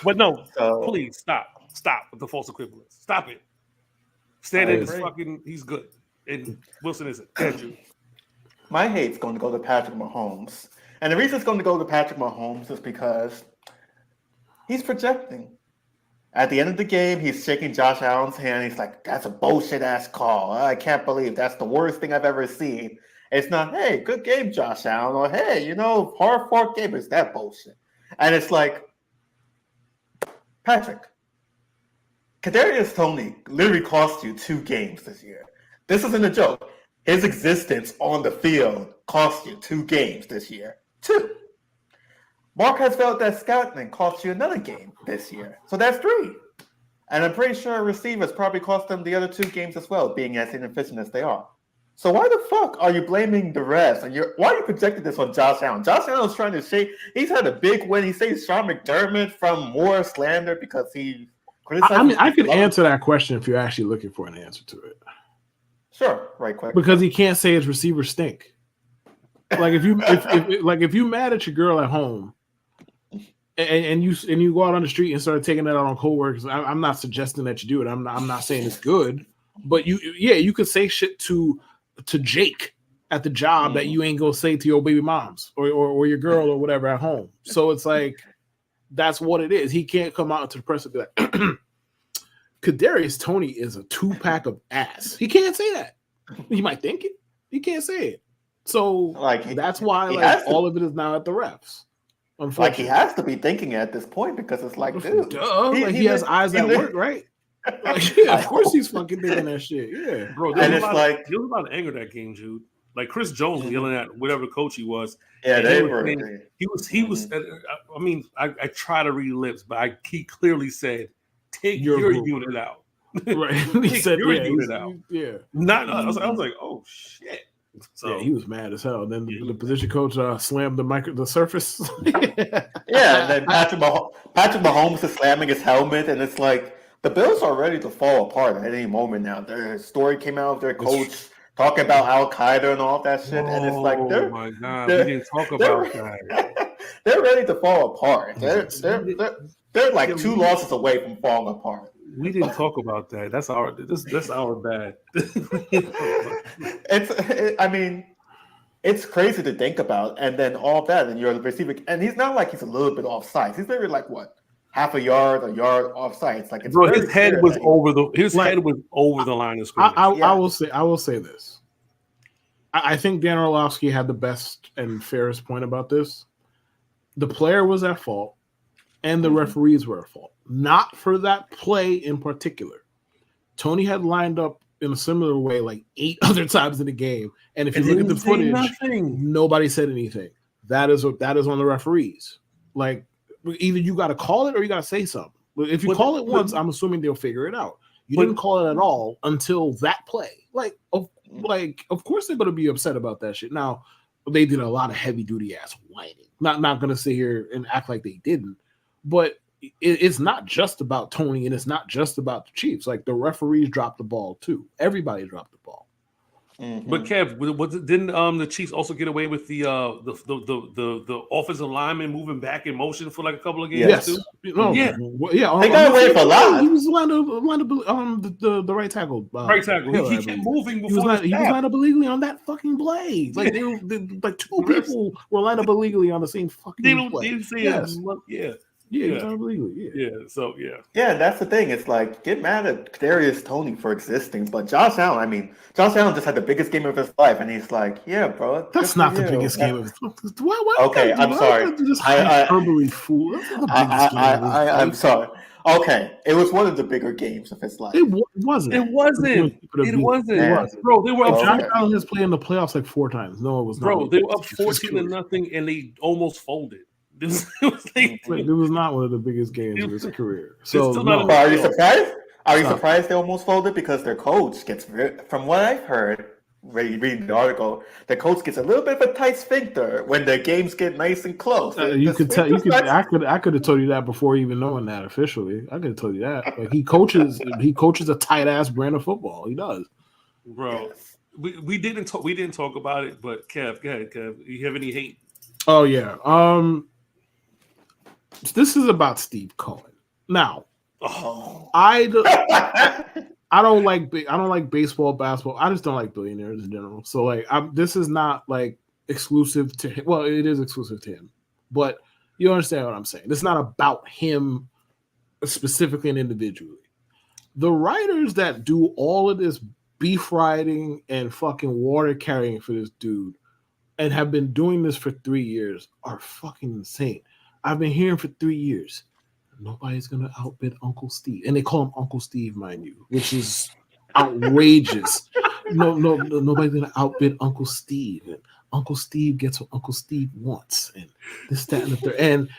[SPEAKER 1] But no, please stop with the false equivalence. Stop it. Stanton is fucking. He's good, and Wilson isn't. Andrew.
[SPEAKER 2] My hate's going to go to Patrick Mahomes. And the reason it's going to go to Patrick Mahomes is because he's projecting. At the end of the game, he's shaking Josh Allen's hand. He's like, that's a bullshit-ass call. I can't believe that's the worst thing I've ever seen. It's not, hey, good game, Josh Allen. Or, hey, hard-fought game. It's that bullshit. And it's like, Patrick, Kadarius Toney literally cost you 2 games this year. This isn't a joke. His existence on the field cost you 2 games this year. 2. Marquez Valdes-Scantling cost you another game this year. So that's 3. And I'm pretty sure receivers probably cost them the other 2 games as well, being as inefficient as they are. So why the fuck are you blaming the rest? And why are you projecting this on Josh Allen? Josh Allen's trying to shake. He's had a big win. He saves Sean McDermott from more slander because he criticized.
[SPEAKER 3] I mean, I could answer that question if you're actually looking for an answer to it.
[SPEAKER 2] Sure, right quick.
[SPEAKER 3] Because he can't say his receivers stink. Like if you mad at your girl at home and you go out on the street and start taking that out on coworkers, I'm not suggesting that you do it. I'm not saying it's good, but you could say shit to Jake at the job that you ain't gonna say to your baby moms or your girl or whatever at home. So it's like that's what it is. He can't come out to the press and be like, Kadarius Toney is a 2-pack of ass. He can't say that. He might think it. He can't say it. So that's why all of it is now at the refs.
[SPEAKER 2] Like he has to be thinking at this point because it's like, dude,
[SPEAKER 3] he has eyes that work, right? Like, yeah, of course he's fucking thinking that shit. Yeah,
[SPEAKER 1] bro.
[SPEAKER 2] And it's
[SPEAKER 1] like there was a lot of anger that game, Jude. Like Chris Jones was yelling at whatever coach he was.
[SPEAKER 2] Yeah, they were.
[SPEAKER 1] He was. I mean, I try to read lips, but he clearly said, "Take your unit out."
[SPEAKER 3] Right. He said,
[SPEAKER 1] your unit out.
[SPEAKER 3] Yeah.
[SPEAKER 1] Not. I was like, oh shit. So,
[SPEAKER 3] yeah, he was mad as hell. Then the position coach slammed the surface.
[SPEAKER 2] Yeah, and then Patrick Mahomes is slamming his helmet, and it's like the Bills are ready to fall apart at any moment now. Their story came out of their coach talking about Al Qaeda and all that shit, and it's like,
[SPEAKER 1] oh my god, we didn't talk about that.
[SPEAKER 2] They're ready to fall apart. They're like 2 losses away from falling apart.
[SPEAKER 1] We didn't talk about that. That's our bad.
[SPEAKER 2] I mean, it's crazy to think about, and then all that, and you're the receiver, and he's not like he's a little bit offside. He's literally like what, half a yard offside. It's like
[SPEAKER 1] his head was over the line of scrimmage.
[SPEAKER 3] I will say this. I think Dan Orlovsky had the best and fairest point about this. The player was at fault, and the referees were at fault. Not for that play in particular. Tony had lined up in a similar way like 8 other times in the game, and if you look at the footage, nobody said anything. That is on the referees. Like either you got to call it or you got to say something. If you call it once, I'm assuming they'll figure it out. You didn't call it at all until that play. Of course they're going to be upset about that shit. Now they did a lot of heavy duty ass whining. Not going to sit here and act like they didn't, but it's not just about Tony and it's not just about the Chiefs. Like the referees dropped the ball too. Everybody dropped the ball.
[SPEAKER 2] Mm-hmm.
[SPEAKER 1] But Kev, didn't the Chiefs also get away with the offensive lineman moving back in motion for like a couple of games?
[SPEAKER 3] Yes.
[SPEAKER 1] Too?
[SPEAKER 3] No,
[SPEAKER 1] yeah.
[SPEAKER 2] They got away for a lot.
[SPEAKER 3] He was lined up the right tackle.
[SPEAKER 1] Right tackle. He kept moving before
[SPEAKER 3] he was lined up illegally on that fucking play. Like they like 2 people were lined up illegally on the same fucking play.
[SPEAKER 1] They didn't say
[SPEAKER 2] Yeah, that's the thing. It's like, get mad at Kadarius Toney for existing, but Josh Allen just had the biggest game of his life, and he's like, yeah, bro.
[SPEAKER 3] That's not the biggest game of his life.
[SPEAKER 2] Okay, I'm sorry. I'm sorry. Okay, it was one of the bigger games of his life.
[SPEAKER 3] It wasn't.
[SPEAKER 1] Bro, they were up.
[SPEAKER 3] Josh Allen has played in the playoffs like 4 times. No, it was not.
[SPEAKER 1] Bro, they were up 14-0, and they almost folded. It was
[SPEAKER 3] not one of the biggest games of his career. So
[SPEAKER 2] are you surprised? Are you surprised they almost folded? Because their coach gets, from what I've heard, reading the article, the coach gets a little bit of a tight sphincter when the games get nice and close.
[SPEAKER 3] You could tell. I could have told you that before even knowing that officially. I could have told you that. Like he coaches a tight ass brand of football. He does,
[SPEAKER 1] bro. Yes. We didn't talk about it, but Kev, go ahead, Kev. You have any hate?
[SPEAKER 3] Oh yeah. This is about Steve Cohen. Now, I don't like baseball, basketball. I just don't like billionaires in general. So like, this is not like exclusive to him. Well, it is exclusive to him, but you understand what I'm saying. It's not about him specifically and individually. The writers that do all of this beef riding and fucking water carrying for this dude and have been doing this for 3 years are fucking insane. I've been hearing for 3 years, nobody's going to outbid Uncle Steve. And they call him Uncle Steve, mind you, which is outrageous. Nobody's going to outbid Uncle Steve. And Uncle Steve gets what Uncle Steve wants. And this, that, and the third. And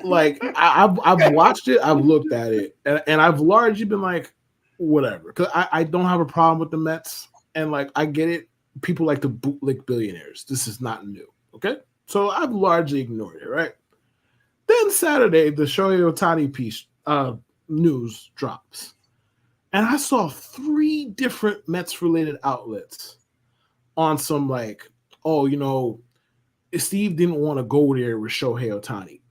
[SPEAKER 3] like, I've watched it, I've looked at it, and I've largely been like, whatever. Because I don't have a problem with the Mets. And like, I get it. People like to bootlick billionaires. This is not new. Okay? So I've largely ignored it, right? Then Saturday, the Shohei Ohtani piece news drops. And I saw 3 different Mets-related outlets on some like, Steve didn't want to go there with Shohei Ohtani.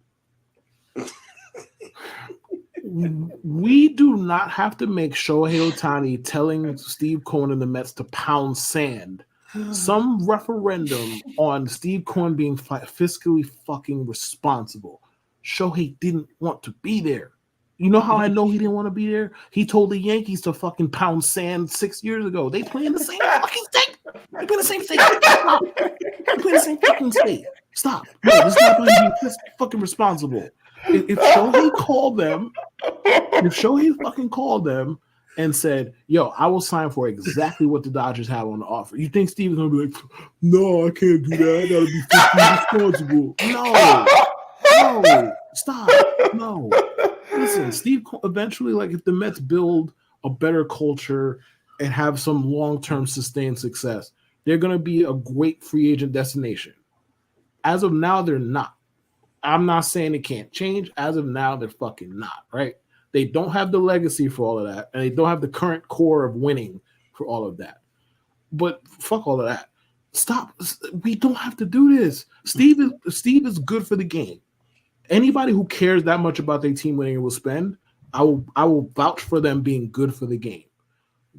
[SPEAKER 3] We do not have to make Shohei Ohtani telling Steve Cohen and the Mets to pound sand. Some referendum on Steve Cohen being fiscally fucking responsible. Shohei didn't want to be there. You know how I know he didn't want to be there? He told the Yankees to fucking pound sand 6 years ago. They play in the same fucking state. They play in the same state. Stop. They play in the same fucking state. Stop. No, this is not going to be fucking responsible. If Shohei fucking called them and said, yo, I will sign for exactly what the Dodgers have on the offer. You think Steve is going to be like, no, I can't do that. I got to be fiscally responsible. No, stop. No. Listen, Steve, eventually, like, if the Mets build a better culture and have some long-term sustained success, they're going to be a great free agent destination. As of now, they're not. I'm not saying it can't change. As of now, they're fucking not, right? They don't have the legacy for all of that, and they don't have the current core of winning for all of that. But fuck all of that. Stop. We don't have to do this. Steve is good for the game. Anybody who cares that much about their team winning and will spend, I will vouch for them being good for the game.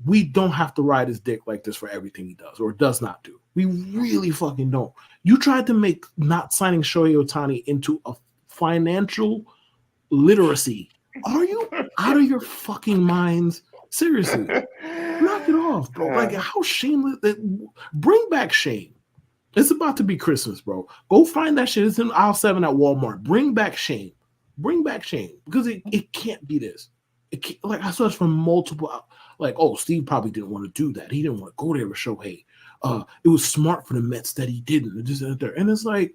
[SPEAKER 3] We don't have to ride his dick like this for everything he does or does not do. We really fucking don't. You tried to make not signing Shohei Ohtani into a financial literacy. Are you out of your fucking minds? Seriously. Knock it off, bro. Like, how shameless. Bring back shame. It's about to be Christmas, bro. Go find that shit. It's in aisle 7 at Walmart. Bring back shame. Bring back shame. Because it can't be this. It can't, like, I saw this from multiple, like, oh, Steve probably didn't want to do that. He didn't want to go there with Shohei. It was smart for the Mets that he didn't. And it's like,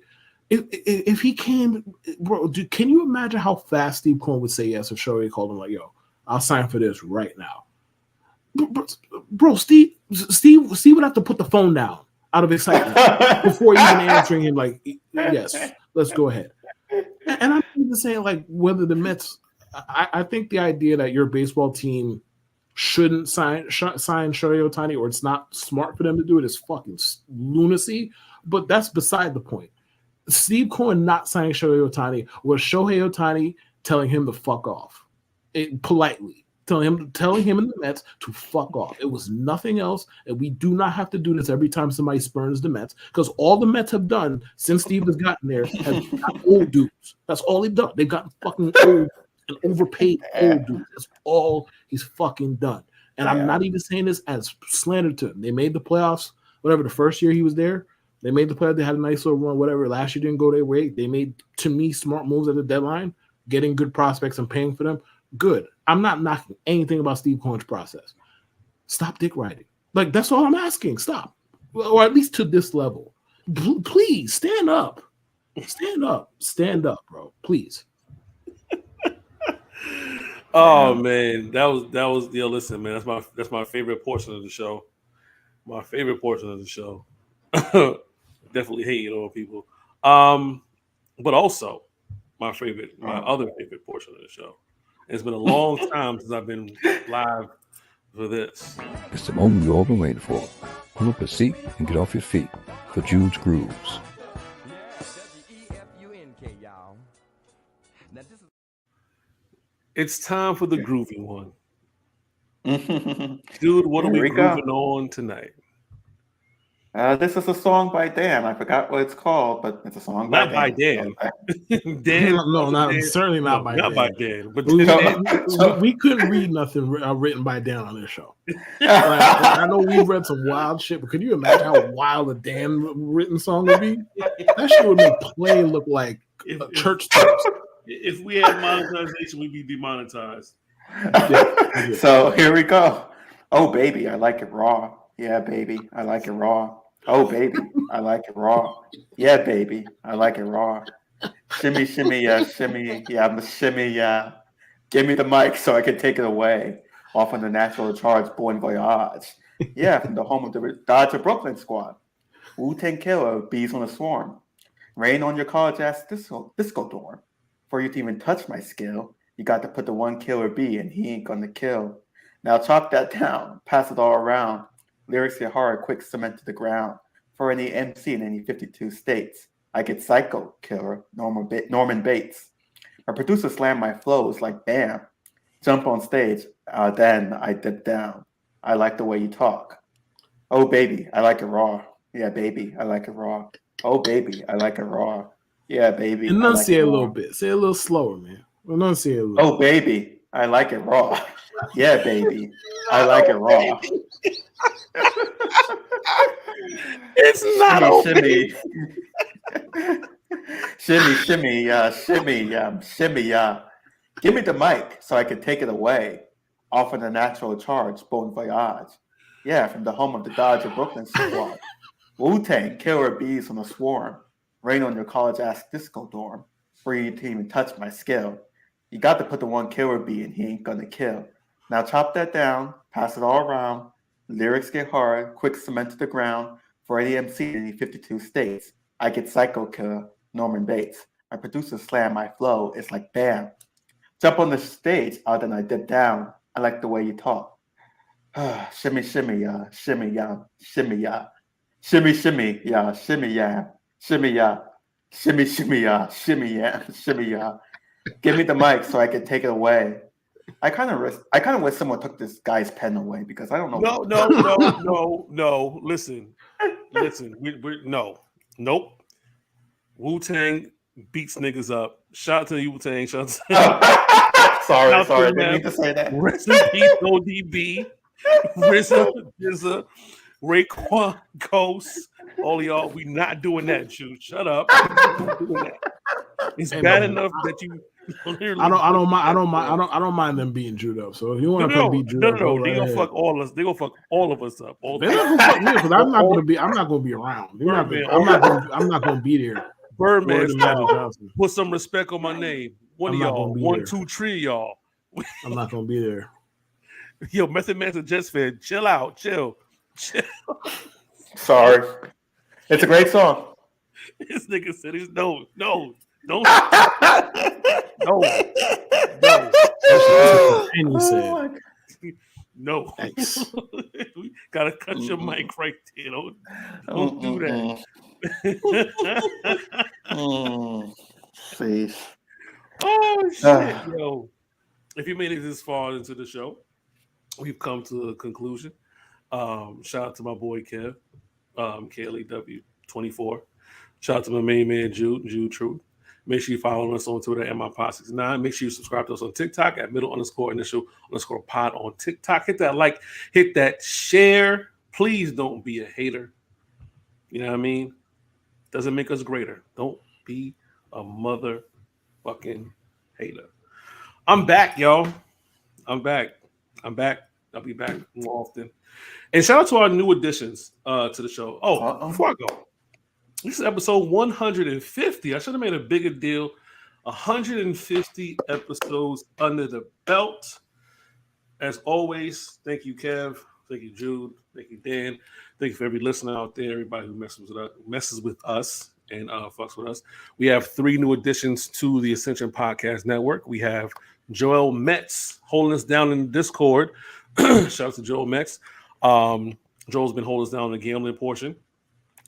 [SPEAKER 3] if he came, bro, can you imagine how fast Steve Cohen would say yes if Shohei called him like, yo, I'll sign for this right now. Bro, Steve would have to put the phone down out of excitement before even answering him like, yes, let's go ahead. And I'm even saying, like, whether the Mets, I think the idea that your baseball team shouldn't sign Shohei Ohtani or it's not smart for them to do it is fucking lunacy, but that's beside the point. Steve Cohen not signing Shohei Ohtani was Shohei Ohtani telling him to fuck off. Politely. Telling him and the Mets to fuck off. It was nothing else, and we do not have to do this every time somebody spurns the Mets, because all the Mets have done since Steve has gotten there has got old dudes. That's all they've done. They've gotten fucking old and overpaid old dudes. That's all he's fucking done. And I'm not even saying this as slander to him. They made the playoffs, whatever, the first year he was there. They made the playoffs. They had a nice little run, whatever. Last year didn't go their way. They made, to me, smart moves at the deadline, getting good prospects and paying for them. Good. I'm not knocking anything about Steve Cohen's process. Stop dick riding. Like, that's all I'm asking. Stop. Or at least to this level. Please, stand up. Stand up. Stand up, bro. Please.
[SPEAKER 1] Oh man, that was yo. Listen, man, that's my favorite portion of the show. My favorite portion of the show. Definitely hating on people. But also my other favorite portion of the show. It's been a long time since I've been live for this.
[SPEAKER 4] It's the moment you've all been waiting for. Pull up a seat and get off your feet for Jude's Grooves.
[SPEAKER 1] It's time for the groovy one. Dude, what are we grooving on tonight?
[SPEAKER 2] This is a song by Dan. I forgot what it's called, but it's a song by Dan.
[SPEAKER 1] Dan?
[SPEAKER 3] Certainly not by Dan.
[SPEAKER 1] Not by Dan. But
[SPEAKER 3] we couldn't read nothing written by Dan on this show. I know we've read some wild shit, but could you imagine how wild a Dan written song would be? That shit would make Play look like church tapes.
[SPEAKER 1] If we had monetization, we'd be demonetized.
[SPEAKER 2] Yeah. So here we go. Oh, baby, I like it raw. Yeah, baby, I like it raw. Oh, baby, I like it raw. Yeah, baby, I like it raw. Shimmy, shimmy, yeah, shimmy, yeah, shimmy, yeah. Give me the mic so I can take it away. Off on the natural charge, Bon Voyage. Yeah, from the home of the Dodger Brooklyn squad. Wu-Tang Killer, bees on a swarm. Rain on your college-ass disco dorm. For you to even touch my skill, you got to put the one killer bee and he ain't gonna kill. Now chop that down, pass it all around. Lyrics get hard, quick cement to the ground. For any MC in any 52 states, I get psycho killer, Norman Bates. My producer slammed my flows like bam. Jump on stage, then I dip down. I like the way you talk. Oh baby, I like it raw. Yeah, baby, I like it raw. Oh baby, I like it raw. Yeah, baby.
[SPEAKER 3] Enunciate a little bit. Say it a little slower, man. Enunciate a little.
[SPEAKER 2] Oh baby, I like it raw. Yeah, baby, I like it raw.
[SPEAKER 1] It's not
[SPEAKER 2] shimmy, shimmy, shimmy, Give me the mic so I can take it away. Off on a natural charge, Bon Voyage. Yeah, from the home of the Dodger Brooklyn squad. Wu-Tang, killer bees on a swarm. Rain on your college-ass disco dorm. Free to even touch my skill. You got to put the one killer bee and he ain't gonna kill. Now chop that down, pass it all around. Lyrics get hard, quick cement to the ground. For any MC in any 52 states, I get psycho killer, Norman Bates. My producer slam my flow, it's like bam. Jump on the stage, then I dip down. I like the way you talk. Shimmy, shimmy, yeah, shimmy, yeah, shimmy, yeah. Shimmy, shimmy, yeah, shimmy, yeah. Shimmy, yeah. Shimmy, shimmy, yeah, shimmy, yeah, shimmy, yeah. Give me the mic so I can take it away. I kind of wish someone took this guy's pen away because I don't know.
[SPEAKER 1] No. Listen. Nope. Wu-Tang beats niggas up. Shout out to Wu-Tang. Sorry.
[SPEAKER 2] I didn't mean to say that.
[SPEAKER 1] Rest in peace, ODB. RZA, Raekwon, Ghost. All of y'all, we not doing that, Jude. Shut up. It's bad enough that you.
[SPEAKER 3] I don't mind them beating Jude up. So if you want to beat Jude up,
[SPEAKER 1] they gonna fuck all us. They gonna fuck all of us up.
[SPEAKER 3] They're not gonna fuck me because I'm not gonna be around. I'm not gonna be there.
[SPEAKER 1] Birdman, put some respect on my name. One of y'all, 1, 2, 3 of y'all.
[SPEAKER 3] I'm not gonna be there.
[SPEAKER 1] Yo, Method Man's just fed. Chill out, chill.
[SPEAKER 2] Sorry, it's a great song.
[SPEAKER 1] This nigga said he's no. And
[SPEAKER 3] he said,
[SPEAKER 1] no.
[SPEAKER 3] Thanks.
[SPEAKER 1] We gotta cut your mic right there. Don't do that.
[SPEAKER 2] Please.
[SPEAKER 1] Oh shit, yo. If you made it this far into the show, we've come to a conclusion. Shout out to my boy Kev, KLEW24. Shout out to my main man Jude Truth. Make sure you follow us on Twitter at MyPod69. Make sure you subscribe to us on TikTok at middle_initial_pod on TikTok. Hit that like, hit that share. Please don't be a hater. You know what I mean? Doesn't make us greater. Don't be a motherfucking hater. I'm back, y'all. I'm back. I'll be back more often. And shout out to our new additions to the show. Before I go, this is episode 150. I should have made a bigger deal 150 episodes under the belt. As always, thank you, Kev. Thank you, Jude. Thank you, Dan. Thank you for every listener out there, everybody who messes with us and fucks with us. We have 3 new additions to the Ascension Podcast Network. We have Joel Metz holding us down in the Discord. Shout out to Joel Metz. Joel's been holding us down in the gambling portion.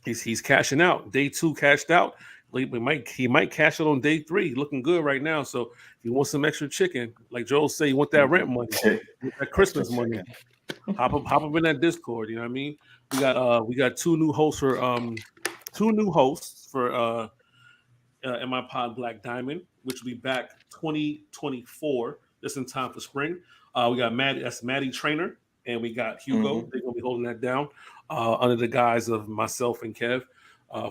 [SPEAKER 1] He's cashing out. Day 2 cashed out. He might cash it on day 3. Looking good right now. So if you want some extra chicken, like Joel say, you want that rent money, that Christmas money, hop up in that Discord. You know what I mean? We got 2 new hosts for in my pod Black Diamond, which will be back 2024, just in time for spring. We got Maddie Trainer, and we got Hugo. They're gonna be holding that down under the guise of myself and Kev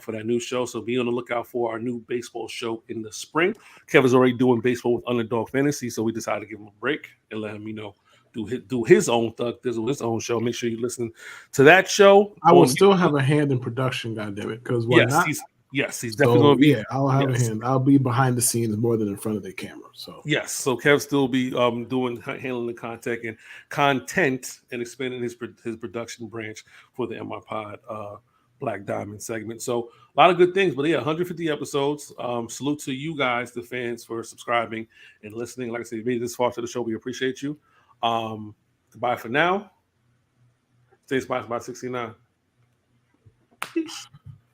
[SPEAKER 1] for that new show. So be on the lookout for our new baseball show in the spring. Kev is already doing baseball with Underdog Fantasy, so we decided to give him a break and let him, do his own Thug Thizzle, his own show. Make sure you listen to that show.
[SPEAKER 3] I will still have a hand in production, goddammit, because why not?
[SPEAKER 1] He's definitely going to be.
[SPEAKER 3] Yeah, I'll have a hand. I'll be behind the scenes more than in front of the camera. So
[SPEAKER 1] so Kev still be handling the content and expanding his production branch for the MR Pod Black Diamond segment. So a lot of good things, but 150 episodes. Salute to you guys, the fans, for subscribing and listening. Like I said, you made it this far to the show. We appreciate you. Goodbye for now. Stay inspired by 69. Peace.